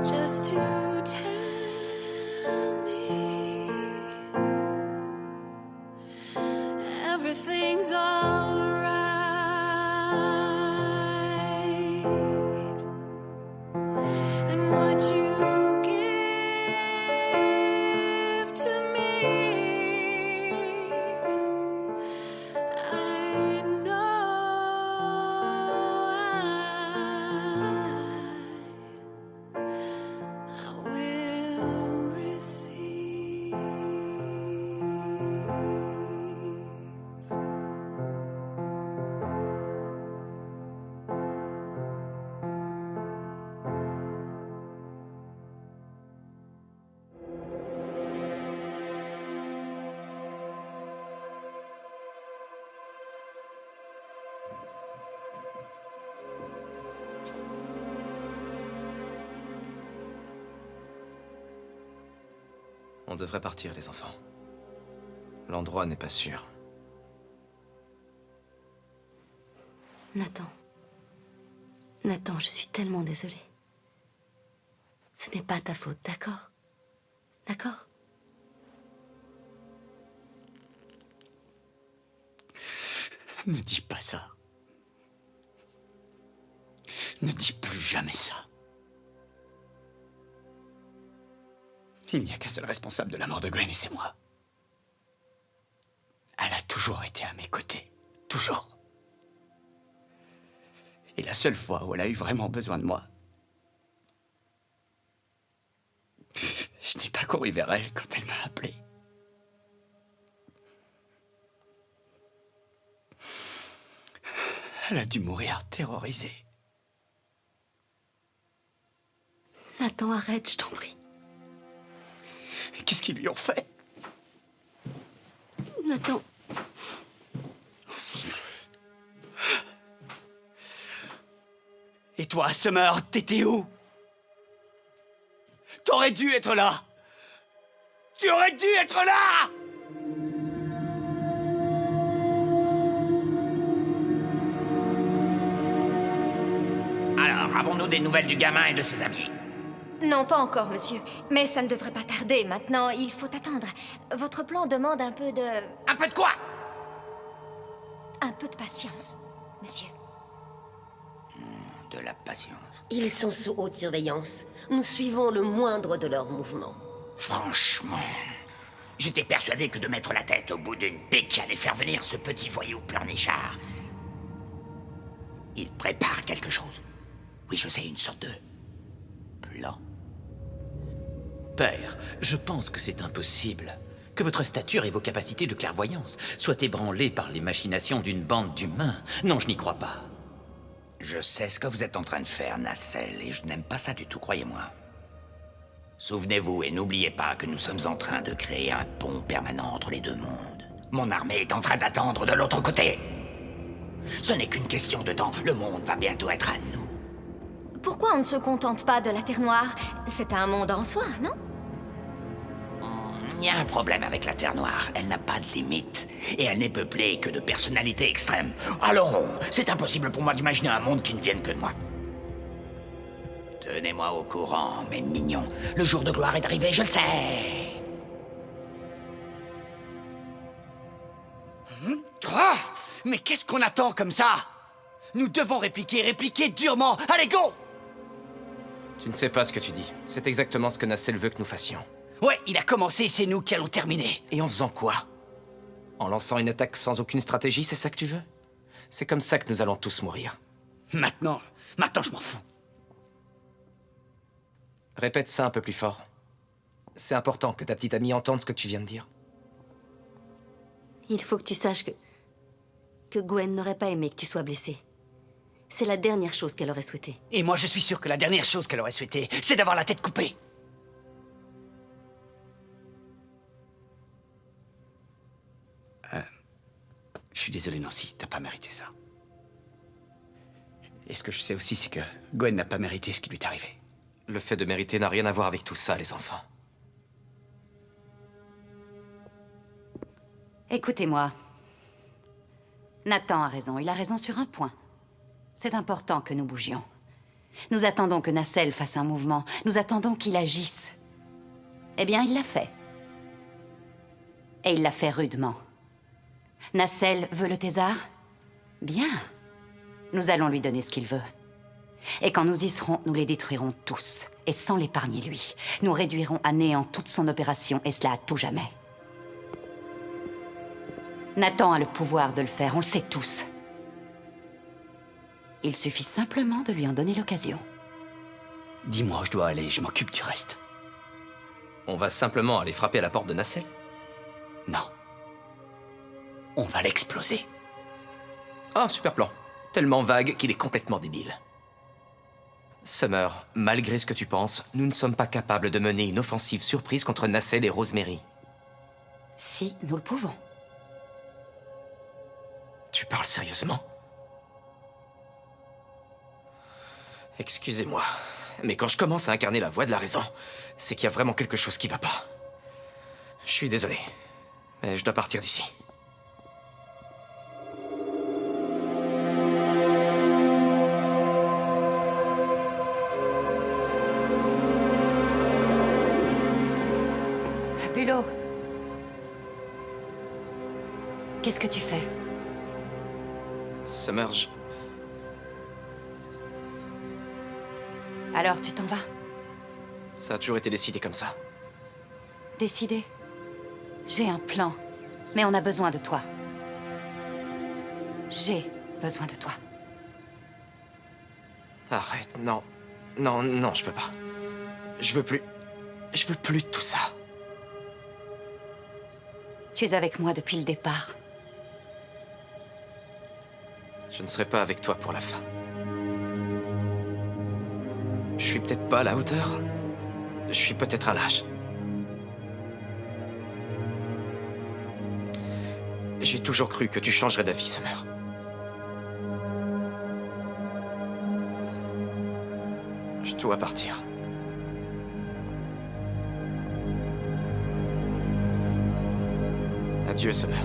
Just to tell me everything's alright, and what you give to me, I will receive. On devrait partir, les enfants. L'endroit n'est pas sûr. Nathan. Nathan, je suis tellement désolée. Ce n'est pas ta faute, d'accord? D'accord? Ne dis pas ça. Ne dis plus jamais ça. Il n'y a qu'un seul responsable de la mort de Gwen et c'est moi. Elle a toujours été à mes côtés. Toujours. Et la seule fois où elle a eu vraiment besoin de moi, je n'ai pas couru vers elle quand elle m'a appelé. Elle a dû mourir terrorisée. Nathan, arrête, je t'en prie. Qu'est-ce qu'ils lui ont fait? Nathan. Et toi, Summer, t'étais où? T'aurais dû être là! Tu aurais dû être là! Alors, avons-nous des nouvelles du gamin et de ses amis? Non, pas encore, monsieur. Mais ça ne devrait pas tarder. Maintenant, il faut attendre. Votre plan demande un peu de... Un peu de quoi? Un peu de patience, monsieur. De la patience. Ils sont sous haute surveillance. Nous suivons le moindre de leurs mouvements. Franchement, j'étais persuadé que de mettre la tête au bout d'une pique allait faire venir ce petit voyou pleurnichard. Il prépare quelque chose. Oui, je sais, une sorte de plan. Père, je pense que c'est impossible. Que votre stature et vos capacités de clairvoyance soient ébranlées par les machinations d'une bande d'humains. Non, je n'y crois pas. Je sais ce que vous êtes en train de faire, Nacelle, et je n'aime pas ça du tout, croyez-moi. Souvenez-vous et n'oubliez pas que nous sommes en train de créer un pont permanent entre les deux mondes. Mon armée est en train d'attendre de l'autre côté. Ce n'est qu'une question de temps, le monde va bientôt être à nous. Pourquoi on ne se contente pas de la Terre Noire? C'est un monde en soi, non? Il y a un problème avec la Terre Noire. Elle n'a pas de limite. Et elle n'est peuplée que de personnalités extrêmes. Allons, c'est impossible pour moi d'imaginer un monde qui ne vienne que de moi. Tenez-moi au courant, mes mignons. Le jour de gloire est arrivé, je le sais. Mais qu'est-ce qu'on attend comme ça? Nous devons répliquer durement. Allez, go! Tu ne sais pas ce que tu dis. C'est exactement ce que Nacelle veut que nous fassions. Ouais, il a commencé et c'est nous qui allons terminer. Et en faisant quoi? En lançant une attaque sans aucune stratégie, c'est ça que tu veux? C'est comme ça que nous allons tous mourir. Maintenant, je m'en fous. Répète ça un peu plus fort. C'est important que ta petite amie entende ce que tu viens de dire. Il faut que tu saches que Gwen n'aurait pas aimé que tu sois blessé. C'est la dernière chose qu'elle aurait souhaité. Et moi, je suis sûr que la dernière chose qu'elle aurait souhaité, c'est d'avoir la tête coupée. Je suis désolé, Nancy, t'as pas mérité ça. Et ce que je sais aussi, c'est que Gwen n'a pas mérité ce qui lui est arrivé. Le fait de mériter n'a rien à voir avec tout ça, les enfants. Écoutez-moi. Nathan a raison. Il a raison sur un point. C'est important que nous bougions. Nous attendons que Nacelle fasse un mouvement. Nous attendons qu'il agisse. Eh bien, il l'a fait. Et il l'a fait rudement. Nacelle veut le thésard? Bien. Nous allons lui donner ce qu'il veut. Et quand nous y serons, nous les détruirons tous. Et sans l'épargner lui. Nous réduirons à néant toute son opération, et cela à tout jamais. Nathan a le pouvoir de le faire, on le sait tous. Il suffit simplement de lui en donner l'occasion. Dis-moi où je dois aller, je m'occupe du reste. On va simplement aller frapper à la porte de Nacelle? Non. On va l'exploser. Ah, super plan. Tellement vague qu'il est complètement débile. Summer, malgré ce que tu penses, nous ne sommes pas capables de mener une offensive surprise contre Nacelle et Rosemary. Si, nous le pouvons. Tu parles sérieusement? Excusez-moi, mais quand je commence à incarner la voix de la raison, c'est qu'il y a vraiment quelque chose qui va pas. Je suis désolé, mais je dois partir d'ici. Bulot. Qu'est-ce que tu fais? Summer, Alors, tu t'en vas? ça a toujours été décidé comme ça. Décidé. J'ai un plan, mais on a besoin de toi. J'ai besoin de toi. Arrête, non. Non, non, je peux pas. Je veux plus de tout ça. Tu es avec moi depuis le départ. Je ne serai pas avec toi pour la fin. Je suis peut-être pas à la hauteur. Je suis peut-être un lâche. J'ai toujours cru que tu changerais d'avis, Summer. Je dois partir. Adieu, Summer.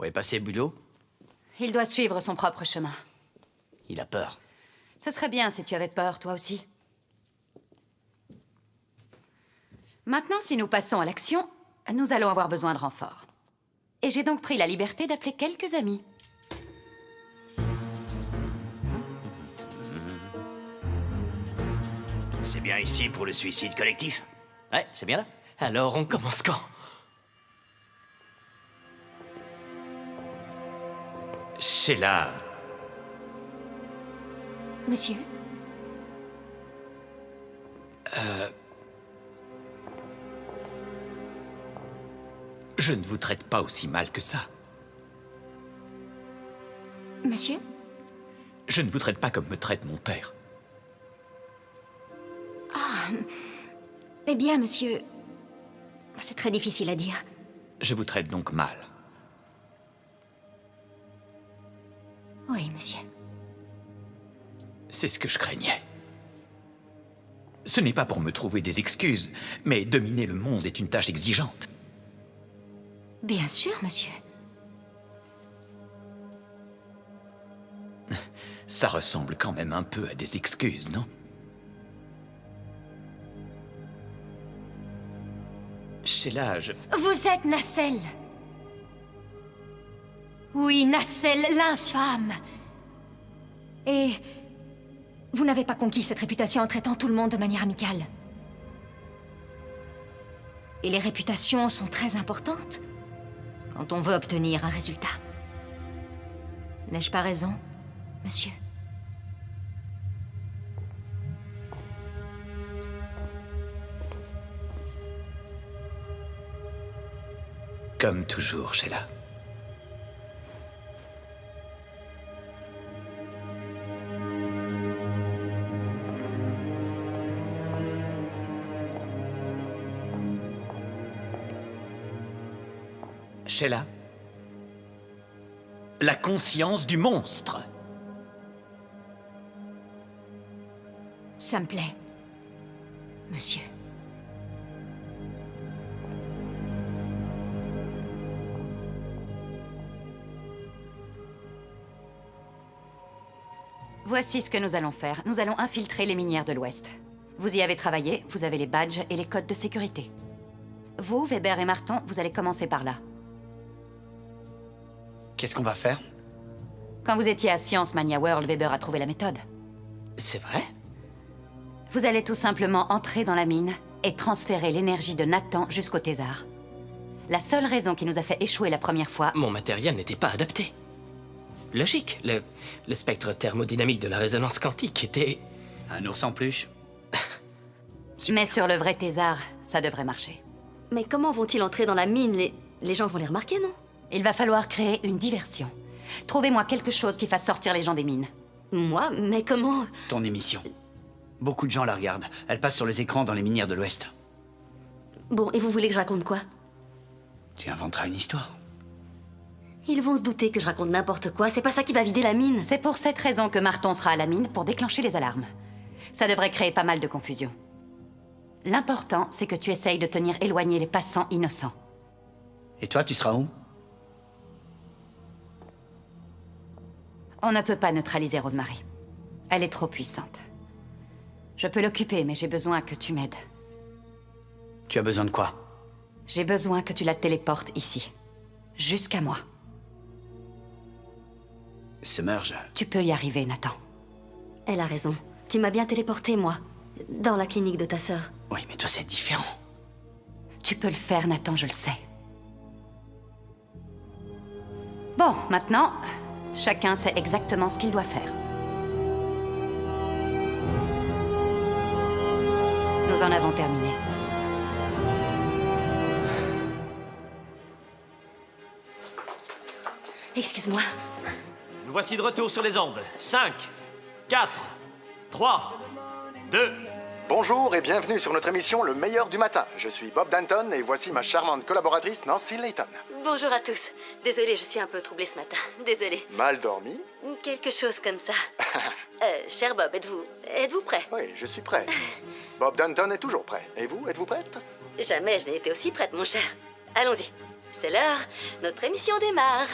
Où est passé Bulot? Il doit suivre son propre chemin. Il a peur. Ce serait bien si tu avais peur, toi aussi. Maintenant, si nous passons à l'action, nous allons avoir besoin de renforts. Et j'ai donc pris la liberté d'appeler quelques amis. C'est bien ici pour le suicide collectif? Ouais, c'est bien là. Alors, on commence quand? Sheila, Monsieur, je ne vous traite pas aussi mal que ça. monsieur, Je ne vous traite pas comme me traite mon père. eh bien, monsieur, c'est très difficile à dire. Je vous traite donc mal. Oui, monsieur. C'est ce que je craignais. Ce n'est pas pour me trouver des excuses, mais dominer le monde est une tâche exigeante. Bien sûr, monsieur. Ça ressemble quand même un peu à des excuses, non? Sheila, Vous êtes Nacelle. Oui, Nacelle, l'infâme. Et vous n'avez pas conquis cette réputation en traitant tout le monde de manière amicale. Et les réputations sont très importantes quand on veut obtenir un résultat. N'ai-je pas raison, monsieur? Comme toujours, Sheila. Sheila, la conscience du monstre. Ça me plaît, monsieur. Voici ce que nous allons faire. Nous allons infiltrer les minières de l'Ouest. Vous y avez travaillé, vous avez les badges et les codes de sécurité. Vous, Weber et Marton, vous allez commencer par là. Qu'est-ce qu'on va faire? Quand vous étiez à Science Mania World, Weber a trouvé la méthode. C'est vrai? Vous allez tout simplement entrer dans la mine et transférer l'énergie de Nathan jusqu'au Thésar. La seule raison qui nous a fait échouer la première fois... Mon matériel n'était pas adapté. Logique, le spectre thermodynamique de la résonance quantique était... Un ours en peluche? Mais sur le vrai Thésar, ça devrait marcher. Mais comment vont-ils entrer dans la mine? Les gens vont les remarquer, non? Il va falloir créer une diversion. Trouvez-moi quelque chose qui fasse sortir les gens des mines. Moi? Mais comment? Ton émission. Beaucoup de gens la regardent. Elle passe sur les écrans dans les minières de l'Ouest. Bon, et vous voulez que je raconte quoi? Tu inventeras une histoire. Ils vont se douter que je raconte n'importe quoi. C'est pas ça qui va vider la mine. C'est pour cette raison que Marton sera à la mine pour déclencher les alarmes. Ça devrait créer pas mal de confusion. L'important, c'est que tu essayes de tenir éloignés les passants innocents. Et toi, tu seras où? On ne peut pas neutraliser Rosemary. Elle est trop puissante. Je peux l'occuper, mais j'ai besoin que tu m'aides. Tu as besoin de quoi? J'ai besoin que tu la téléportes ici. Jusqu'à moi. Submerge. Tu peux y arriver, Nathan. Elle a raison. Tu m'as bien téléporté, moi. Dans la clinique de ta sœur. Oui, mais toi, c'est différent. Tu peux le faire, Nathan, je le sais. Bon, maintenant, chacun sait exactement ce qu'il doit faire. Nous en avons terminé. Excuse-moi. Nous voici de retour sur les ondes. 5, 4, 3, 2... Bonjour et bienvenue sur notre émission Le meilleur du matin. Je suis Bob Danton et voici ma charmante collaboratrice Nancy Layton. Bonjour à tous. Désolée, je suis un peu troublée ce matin. Désolée. Mal dormi? Quelque chose comme ça. Cher Bob, êtes-vous prêt? Oui, je suis prêt. Bob Danton est toujours prêt. Et vous, êtes-vous prête? Jamais je n'ai été aussi prête, mon cher. Allons-y. C'est l'heure, notre émission démarre.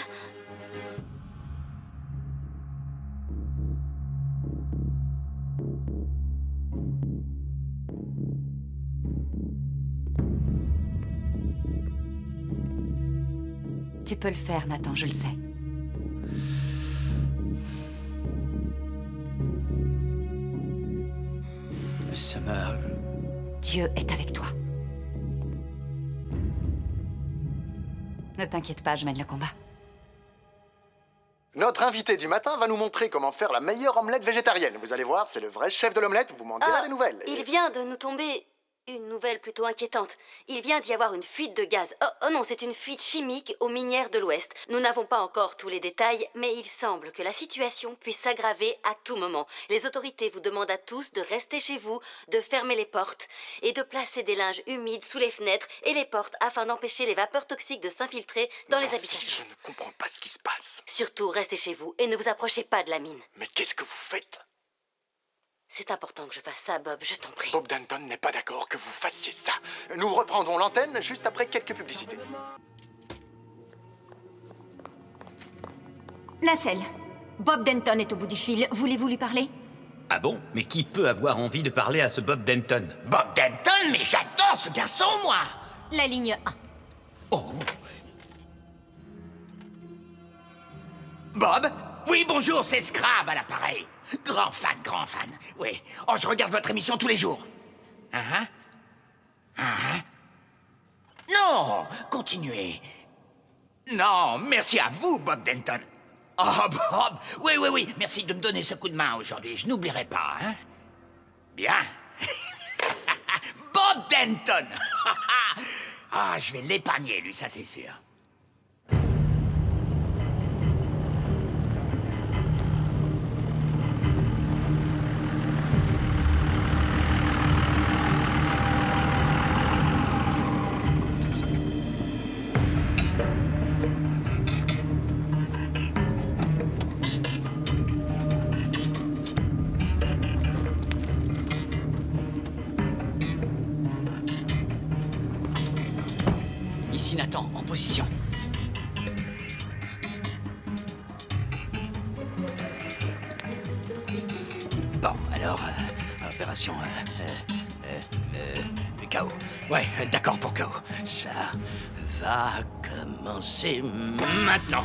Tu peux le faire, Nathan, je le sais. Summer... Dieu est avec toi. Ne t'inquiète pas, je mène le combat. Notre invité du matin va nous montrer comment faire la meilleure omelette végétarienne. Vous allez voir, c'est le vrai chef de l'omelette, vous m'en direz des nouvelles. Il vient de nous tomber une nouvelle plutôt inquiétante. Il vient d'y avoir une fuite de gaz. Oh non, c'est une fuite chimique aux minières de l'Ouest. Nous n'avons pas encore tous les détails, mais il semble que la situation puisse s'aggraver à tout moment. Les autorités vous demandent à tous de rester chez vous, de fermer les portes et de placer des linges humides sous les fenêtres et les portes afin d'empêcher les vapeurs toxiques de s'infiltrer dans les habitations. Je ne comprends pas ce qui se passe. Surtout, restez chez vous et ne vous approchez pas de la mine. Mais qu'est-ce que vous faites? C'est important que je fasse ça, Bob, je t'en prie. Bob Denton n'est pas d'accord que vous fassiez ça. Nous reprendrons l'antenne juste après quelques publicités. Nacelle, Bob Denton est au bout du fil. Voulez-vous lui parler? Ah bon? Mais qui peut avoir envie de parler à ce Bob Denton? Bob Denton, mais j'adore ce garçon, moi! La ligne 1. Oh. Bob? Oui, bonjour, c'est Scrab à l'appareil. Grand fan, grand fan. Oui. Oh, je regarde votre émission tous les jours. Non, continuez. Non, merci à vous, Bob Denton. Oh, Bob, oui, merci de me donner ce coup de main aujourd'hui. Je n'oublierai pas, hein. Bien. Bob Denton. Ah, je vais l'épargner, lui, ça c'est sûr. Ici, Nathan, en position. Bon, alors, opération... KO. Ouais, d'accord pour KO. Ça va commencer maintenant.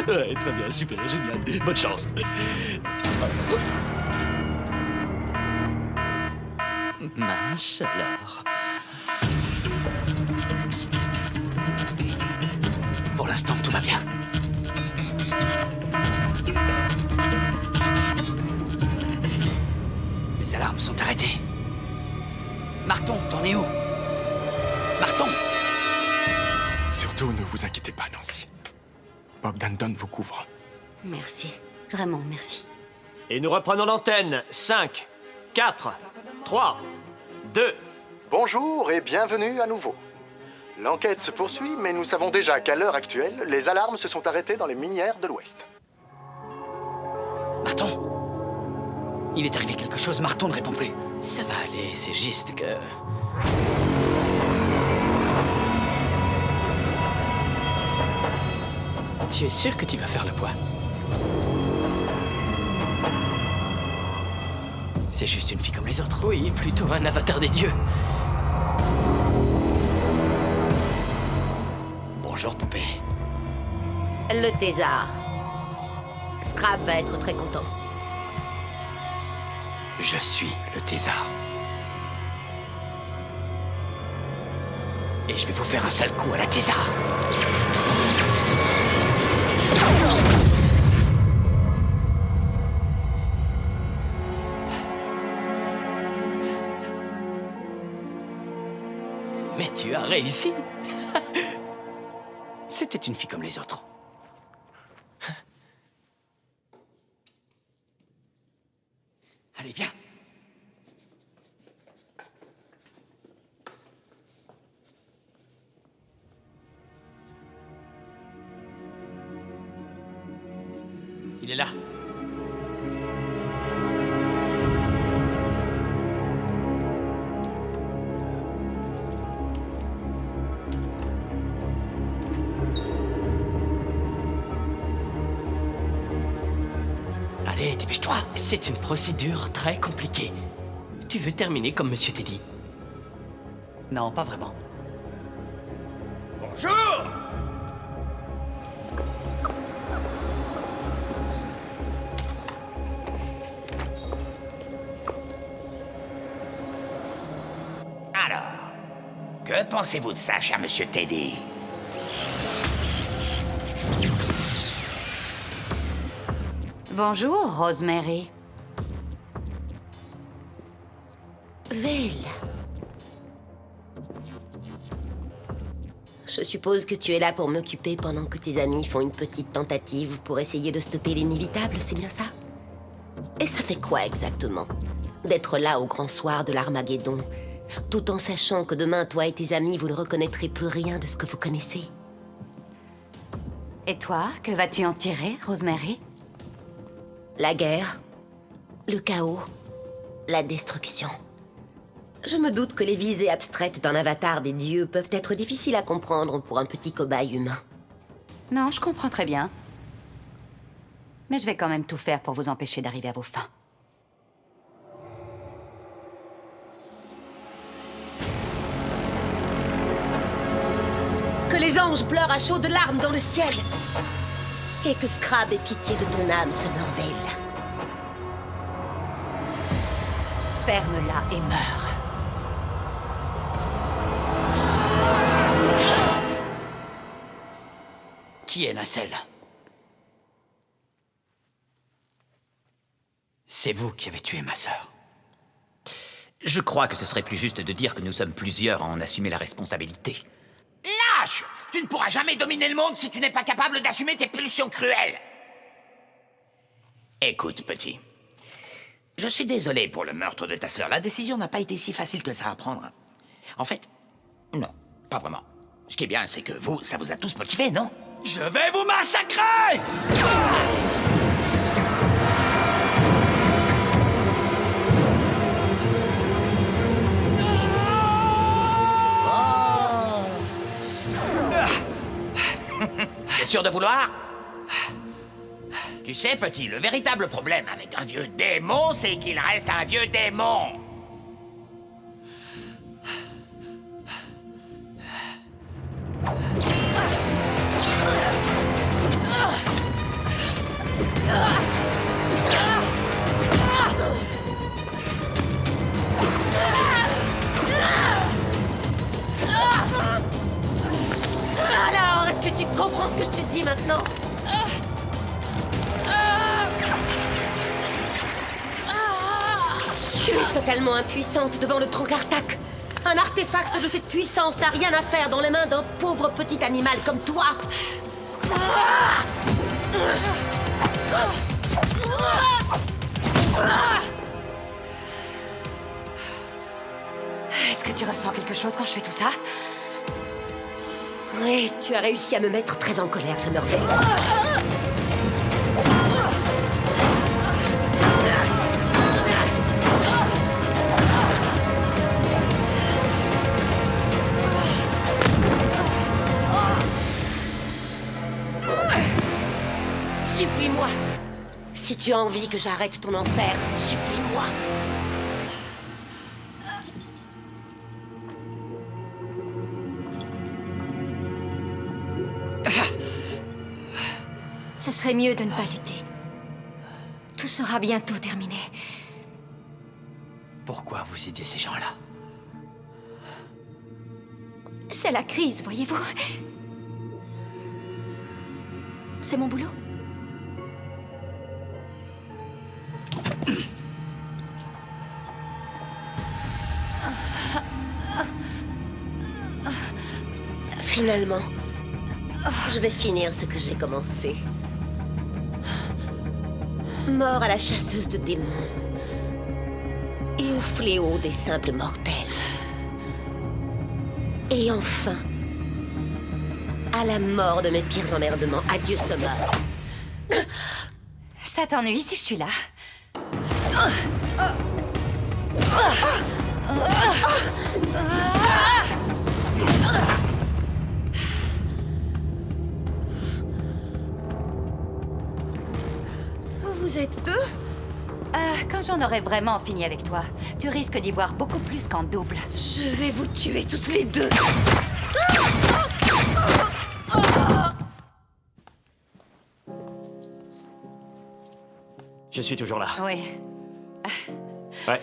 Ouais, très bien, super, génial. Bonne chance. Mince alors. Pour l'instant, tout va bien. Les alarmes sont arrêtées. Marton, t'en es où? Marton! Surtout, ne vous inquiétez pas, Nancy. Bob Denton vous couvre. Merci. Vraiment, merci. Et nous reprenons l'antenne. 5, 4, 3, 2... Bonjour et bienvenue à nouveau. L'enquête se poursuit, mais nous savons déjà qu'à l'heure actuelle, les alarmes se sont arrêtées dans les minières de l'Ouest. Marton! Il est arrivé quelque chose, Marton ne répond plus. Ça va aller, c'est juste que... Tu es sûr que tu vas faire le poids? C'est juste une fille comme les autres. Oui, plutôt un avatar des dieux. Bonjour, poupée. Le thésard. Scrab va être très content. Je suis le thésard. Et je vais vous faire un sale coup à la thésard. Mais tu as réussi. C'était une fille comme les autres. Allez, viens. Il est là. Allez, dépêche-toi. C'est une procédure très compliquée. Tu veux terminer comme Monsieur Teddy? Non, pas vraiment. Bonjour! Alors, que pensez-vous de ça, cher monsieur Teddy? Bonjour, Rosemary. Vale. Je suppose que tu es là pour m'occuper pendant que tes amis font une petite tentative pour essayer de stopper l'inévitable, c'est bien ça? Et ça fait quoi exactement? D'être là au grand soir de l'Armageddon, tout en sachant que demain, toi et tes amis, vous ne reconnaîtrez plus rien de ce que vous connaissez. Et toi, que vas-tu en tirer, Rosemary? La guerre, le chaos, la destruction. Je me doute que les visées abstraites d'un avatar des dieux peuvent être difficiles à comprendre pour un petit cobaye humain. Non, je comprends très bien. Mais je vais quand même tout faire pour vous empêcher d'arriver à vos fins. Que les anges pleurent à chaudes larmes dans le ciel. Et que Scrab ait pitié de ton âme, Summervale. Ferme-la et meurs. Qui est Nacelle? C'est vous qui avez tué ma sœur. Je crois que ce serait plus juste de dire que nous sommes plusieurs à en assumer la responsabilité. Lâche! Tu ne pourras jamais dominer le monde si tu n'es pas capable d'assumer tes pulsions cruelles. Écoute, petit. Je suis désolé pour le meurtre de ta sœur. La décision n'a pas été si facile que ça à prendre. En fait, non, pas vraiment. Ce qui est bien, c'est que vous, ça vous a tous motivés, non? Je vais vous massacrer! T'es sûr de vouloir? Tu sais, petit, le véritable problème avec un vieux démon, c'est qu'il reste un vieux démon. Alors, est-ce que tu comprends ce que je te dis maintenant? Tu es totalement impuissante devant le Trankartak. Un artefact de cette puissance n'a rien à faire dans les mains d'un pauvre petit animal comme toi. Est-ce que tu ressens quelque chose quand je fais tout ça? Oui, tu as réussi à me mettre très en colère, Summervale. Supplie-moi. Si tu as envie que j'arrête ton enfer, supplie-moi. Ce serait mieux de ne pas lutter. Tout sera bientôt terminé. Pourquoi vous aidez ces gens-là? C'est la crise, voyez-vous. C'est mon boulot. Finalement, je vais finir ce que j'ai commencé. Mort à la chasseuse de démons et au fléau des simples mortels. Et enfin, à la mort de mes pires emmerdements. Adieu, Summer. Ça t'ennuie si je suis là? Vous êtes deux? Quand j'en aurai vraiment fini avec toi, tu risques d'y voir beaucoup plus qu'en double. Je vais vous tuer toutes les deux. Je suis toujours là. Oui. Ouais.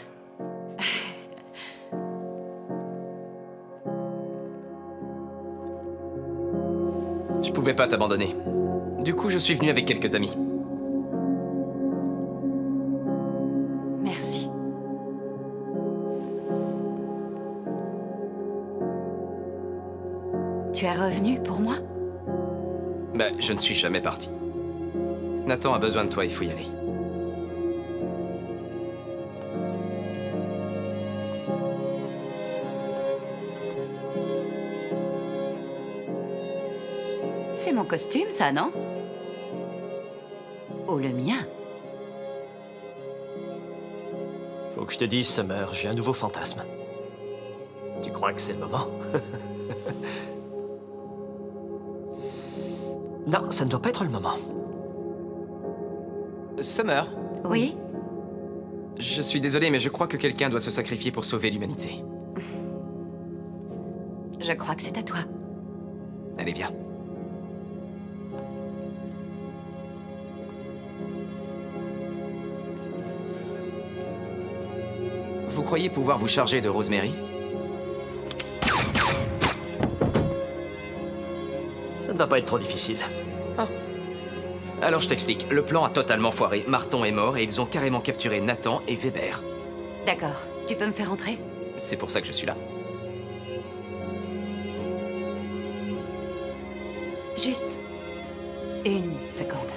Je pouvais pas t'abandonner. Du coup, je suis venu avec quelques amis. Merci. Tu es revenu pour moi? Bah, je ne suis jamais parti. Nathan a besoin de toi, il faut y aller. C'est mon costume, ça, non? Ou le mien? Faut que je te dise, Summer, j'ai un nouveau fantasme. Tu crois que c'est le moment? Non, ça ne doit pas être le moment. Summer? Oui? Je suis désolé, mais je crois que quelqu'un doit se sacrifier pour sauver l'humanité. Je crois que c'est à toi. Allez, viens. Vous croyez pouvoir vous charger de Rosemary? Ça ne va pas être trop difficile. Ah. Alors je t'explique. Le plan a totalement foiré. Marton est mort et ils ont carrément capturé Nathan et Weber. D'accord. Tu peux me faire entrer? C'est pour ça que je suis là. Juste une seconde.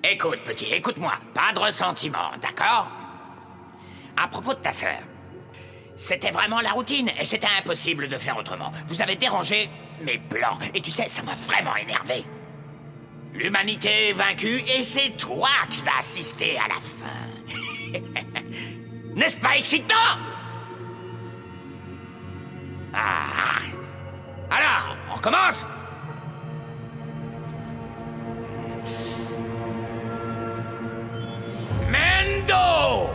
Écoute, petit, écoute-moi. Pas de ressentiment, d'accord? À propos de ta sœur, c'était vraiment la routine et c'était impossible de faire autrement. Vous avez dérangé mes plans et tu sais, ça m'a vraiment énervé. L'humanité est vaincue et c'est toi qui vas assister à la fin. N'est-ce pas excitant? Ah. Alors, on commence? Mendo!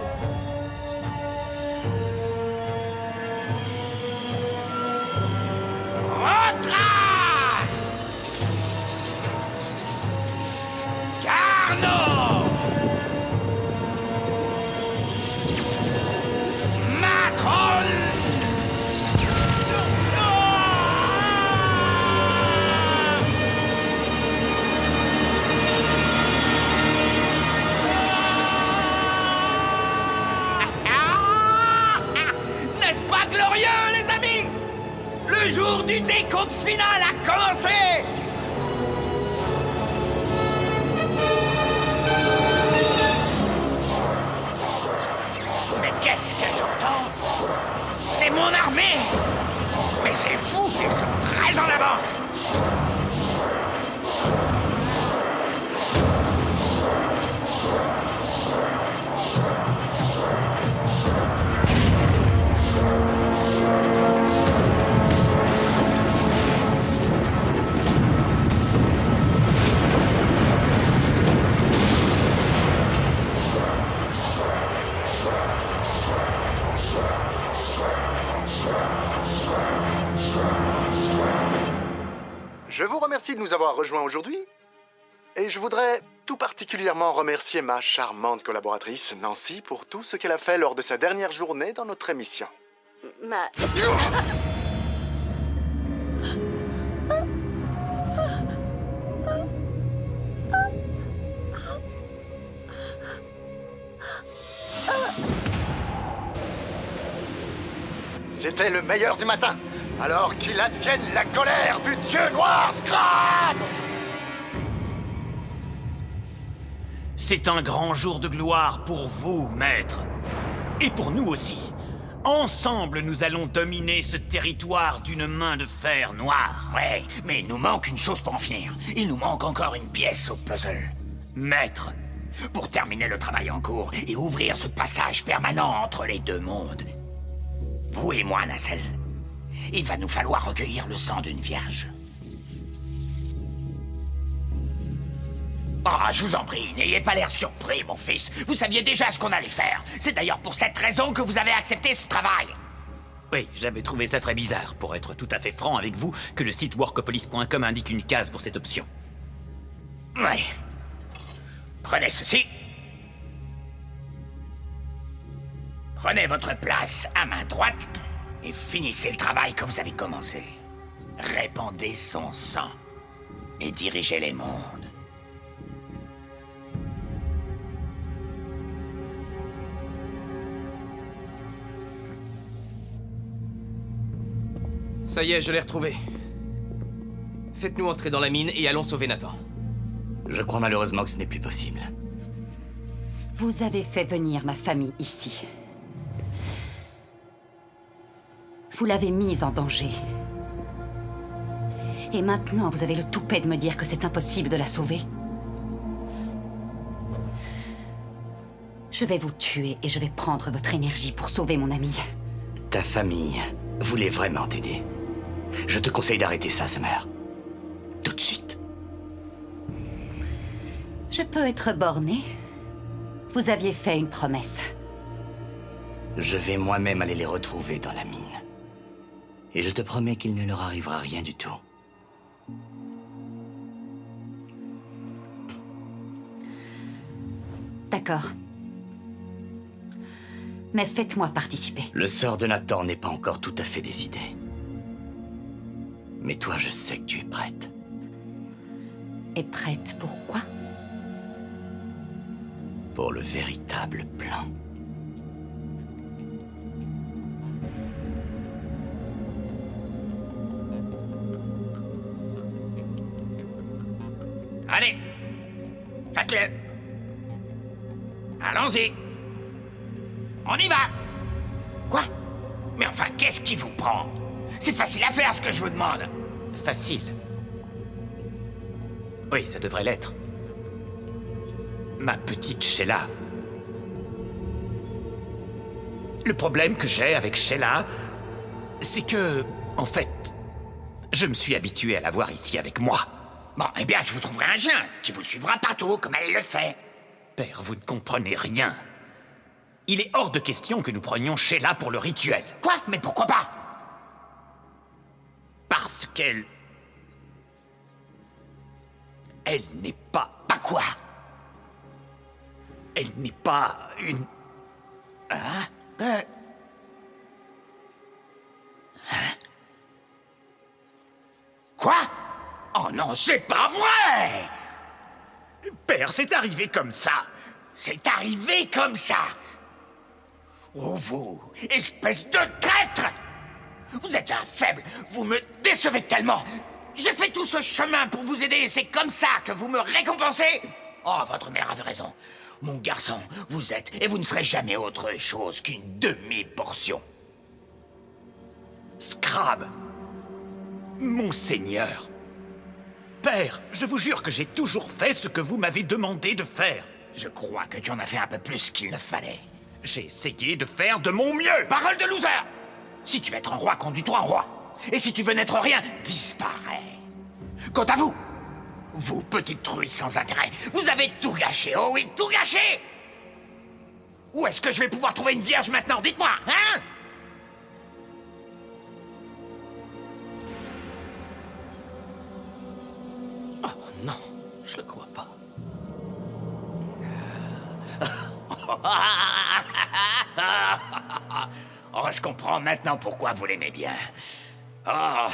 Retraite! Carnot! Matron! N'est-ce pas glorieux, les amis? Le jour du décompte final a commencé! Mais qu'est-ce que j'entends? C'est mon armée! Mais c'est fou, ils sont très en avance! Je vous remercie de nous avoir rejoints aujourd'hui. Et je voudrais tout particulièrement remercier ma charmante collaboratrice, Nancy, pour tout ce qu'elle a fait lors de sa dernière journée dans notre émission. Ma... C'était le meilleur du matin. Alors qu'il advienne la colère du dieu noir, Scrab! C'est un grand jour de gloire pour vous, maître. Et pour nous aussi. Ensemble, nous allons dominer ce territoire d'une main de fer noire. Ouais, mais il nous manque une chose pour en finir. Il nous manque encore une pièce au puzzle. Maître, pour terminer le travail en cours et ouvrir ce passage permanent entre les deux mondes. Vous et moi, Nacelle, il va nous falloir recueillir le sang d'une vierge. Ah, je vous en prie, n'ayez pas l'air surpris, mon fils. Vous saviez déjà ce qu'on allait faire. C'est d'ailleurs pour cette raison que vous avez accepté ce travail. oui, j'avais trouvé ça très bizarre, pour être tout à fait franc avec vous, que le site workopolis.com indique une case pour cette option. Ouais. Prenez ceci. Prenez votre place à main droite et finissez le travail que vous avez commencé. Répandez son sang et dirigez les mondes. Ça y est, je l'ai retrouvé. Faites-nous entrer dans la mine et allons sauver Nathan. Je crois malheureusement que ce n'est plus possible. Vous avez fait venir ma famille ici. Vous l'avez mise en danger. Et maintenant, vous avez le toupet de me dire que c'est impossible de la sauver. Je vais vous tuer et je vais prendre votre énergie pour sauver mon ami. Ta famille voulait vraiment t'aider. Je te conseille d'arrêter ça, Summer. Tout de suite. Je peux être bornée. Vous aviez fait une promesse. Je vais moi-même aller les retrouver dans la mine. Et je te promets qu'il ne leur arrivera rien du tout. D'accord. Mais faites-moi participer. Le sort de Nathan n'est pas encore tout à fait décidé. Mais toi, je sais que tu es prête. Et prête pour quoi? Pour le véritable plan. Allez, faites-le. Allons-y. On y va. Quoi? Mais enfin, qu'est-ce qui vous prend? C'est facile à faire, ce que je vous demande. Facile. Oui, ça devrait l'être. Ma petite Sheila. Le problème que j'ai avec Sheila, c'est que, en fait, je me suis habitué à la voir ici avec moi. Bon, eh bien, je vous trouverai un chien qui vous suivra partout, comme elle le fait. Père, vous ne comprenez rien. Il est hors de question que nous prenions Sheila pour le rituel. Quoi? Mais pourquoi pas? Parce qu'elle... Elle n'est pas... Pas quoi? Elle n'est pas une... Hein? Quoi? Oh non, c'est pas vrai! Père, c'est arrivé comme ça. C'est arrivé comme ça. Oh, vous, espèce de traître! Vous êtes un faible, vous me décevez tellement. J'ai fait tout ce chemin pour vous aider et c'est comme ça que vous me récompensez? Oh, votre mère avait raison. Mon garçon, vous êtes et vous ne serez jamais autre chose qu'une demi-portion. Scrab. Monseigneur. Père, je vous jure que j'ai toujours fait ce que vous m'avez demandé de faire. Je crois que tu en as fait un peu plus qu'il ne fallait. J'ai essayé de faire de mon mieux. Parole de loser! Si tu veux être un roi, conduis-toi en roi. Et si tu veux n'être rien, disparais. Quant à vous, vous, petite truie sans intérêt, vous avez tout gâché, oh oui, tout gâché! Où est-ce que je vais pouvoir trouver une vierge maintenant? Dites-moi, hein? Oh non, je le crois pas. Oh, je comprends maintenant pourquoi vous l'aimez bien. Oh.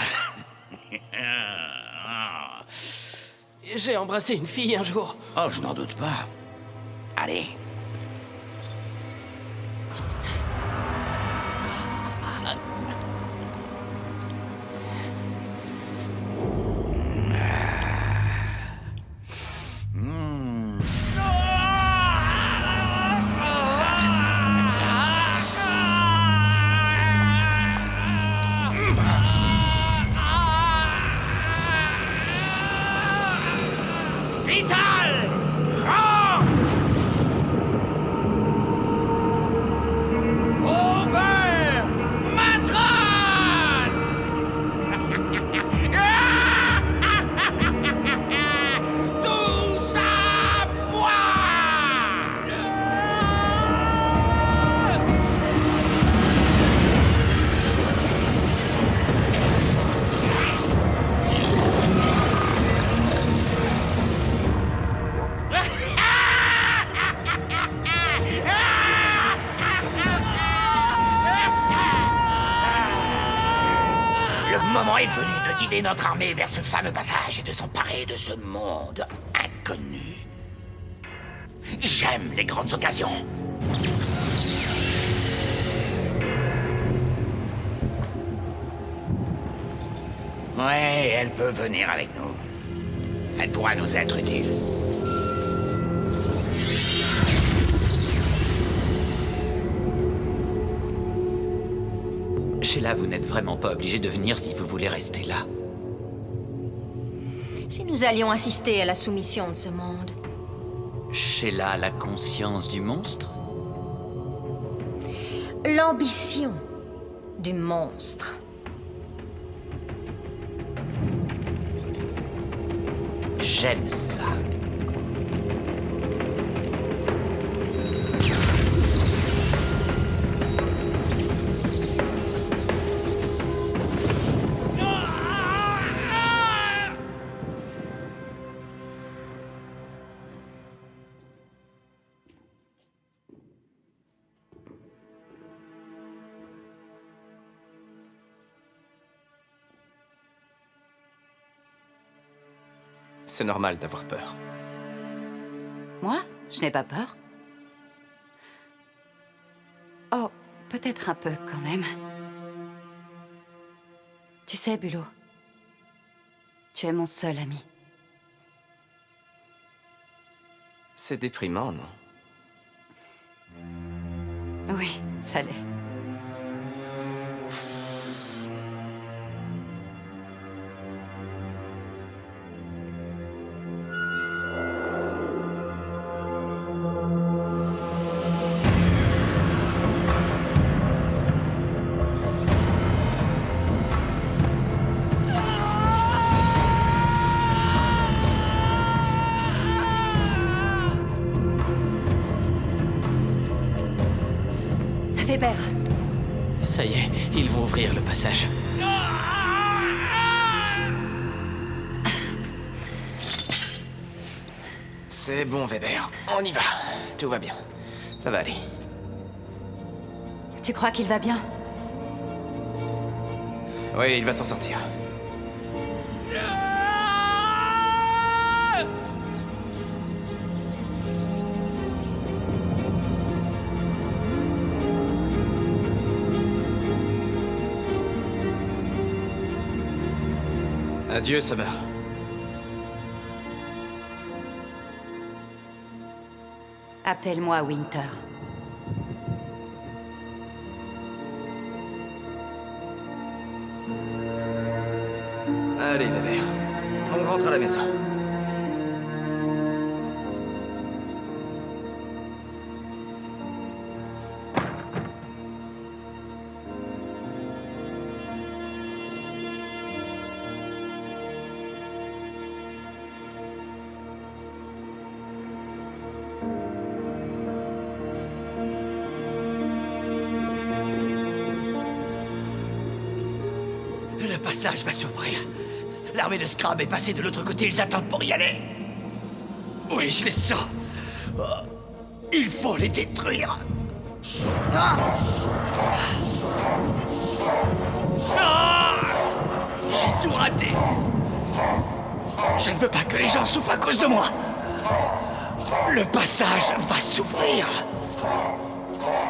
J'ai embrassé une fille un jour. Oh, je n'en doute pas. Allez. moment est venu de guider notre armée vers ce fameux passage et de s'emparer de ce monde inconnu. J'aime les grandes occasions. Ouais, elle peut venir avec nous. Elle pourra nous être utile. Sheila, vous n'êtes vraiment pas obligé de venir si vous voulez rester là. Si nous allions assister à la soumission de ce monde, Sheila a la conscience du monstre? l'ambition du monstre. J'aime ça. C'est normal d'avoir peur. Moi, je n'ai pas peur. Oh, peut-être un peu quand même. Tu sais, Bulot, tu es mon seul ami. C'est déprimant, non? Oui, ça l'est. Weber. Ça y est, ils vont ouvrir le passage. C'est bon, Weber. On y va. Tout va bien. Ça va aller. Tu crois qu'il va bien? Oui, il va s'en sortir. Adieu, Summer. Appelle-moi Winter. Allez, Weber. On rentre à la maison. Le passage va s'ouvrir. L'armée de Scrab est passée de l'autre côté, ils attendent pour y aller. Oui, je les sens. Oh, il faut les détruire. Ah ah J'ai tout raté. Je ne veux pas que les gens souffrent à cause de moi. Le passage va s'ouvrir.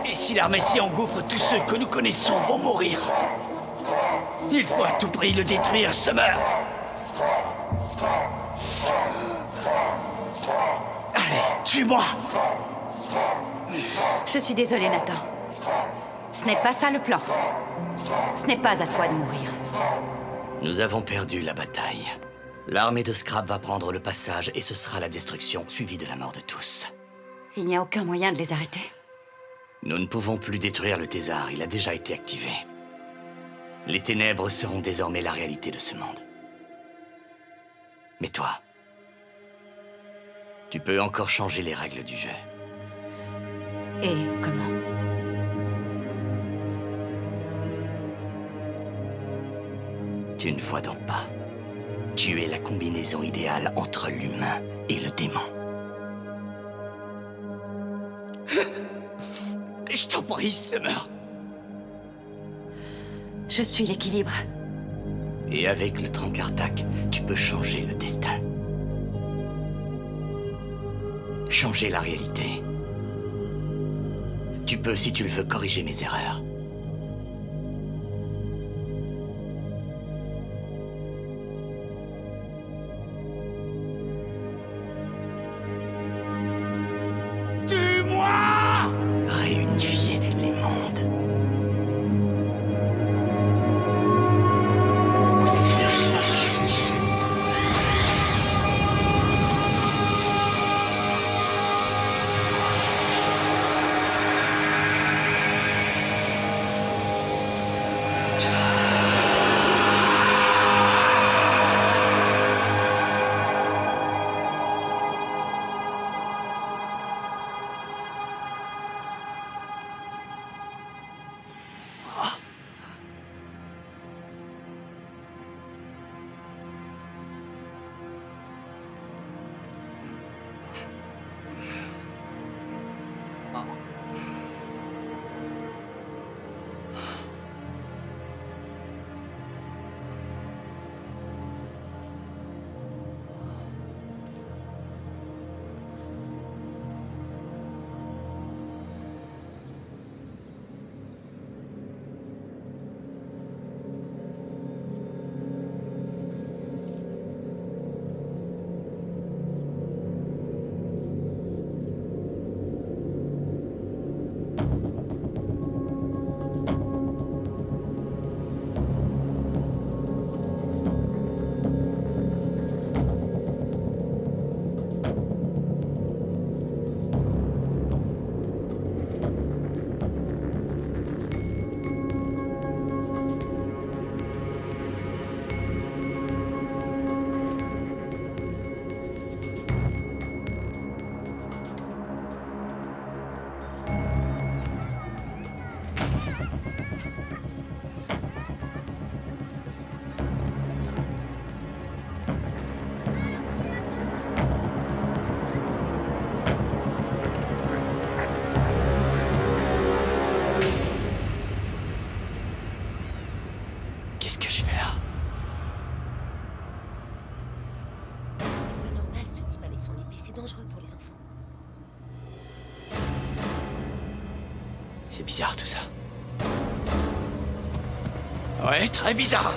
Et si l'armée s'y engouffre, tous ceux que nous connaissons vont mourir. Il faut à tout prix le détruire, Summer. Allez, tue-moi. Je suis désolée, Nathan. Ce n'est pas ça le plan. Ce n'est pas à toi de mourir. Nous avons perdu la bataille. L'armée de Scrab va prendre le passage et ce sera la destruction, suivie de la mort de tous. Il n'y a aucun moyen de les arrêter. Nous ne pouvons plus détruire le Thésard, il a déjà été activé. Les ténèbres seront désormais la réalité de ce monde. Mais toi, tu peux encore changer les règles du jeu. Et comment? Tu ne vois donc pas. Tu es la combinaison idéale entre l'humain et le démon. Je t'en prie, Summer. Je suis l'équilibre. Et avec le Trankartak, tu peux changer le destin. Changer la réalité. Tu peux, si tu le veux, corriger mes erreurs. Tue-moi! Réunifier les mondes. Qu'est-ce que je fais là? C'est pas normal, ce type avec son épée. C'est dangereux pour les enfants. C'est bizarre tout ça. Ouais, très bizarre.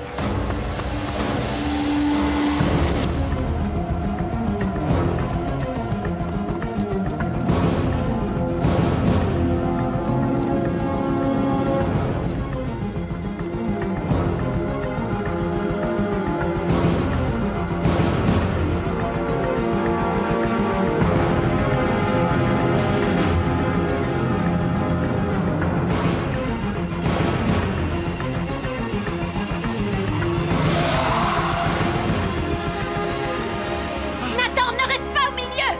Nathan, ne reste pas au milieu!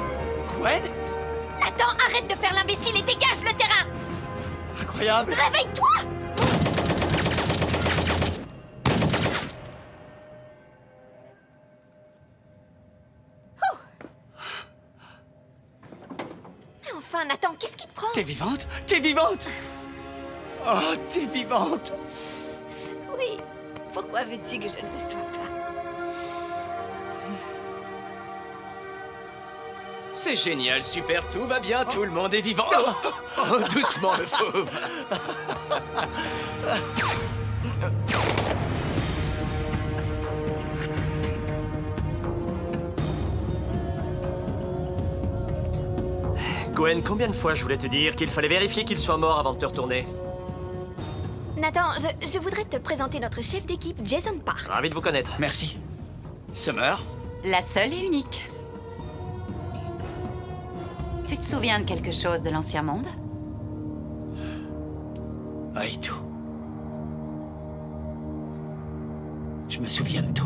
Gwen? Nathan, arrête de faire l'imbécile et dégage le terrain! Incroyable! Réveille-toi! Oh. Mais enfin, Nathan, qu'est-ce qui te prend? T'es vivante? T'es vivante? Oh, t'es vivante! Oui. Pourquoi veux-tu que je ne le sois pas? C'est génial, super, tout va bien, tout le monde est vivant. Oh, doucement le fauve. Gwen, combien de fois je voulais te dire qu'il fallait vérifier qu'il soit mort avant de te retourner? Nathan, je voudrais te présenter notre chef d'équipe, Jason Parks. Ravi de vous connaître. Merci. Summer? La seule et unique. Tu te souviens de quelque chose de l'Ancien Monde? Oui, tout. Je me souviens de tout.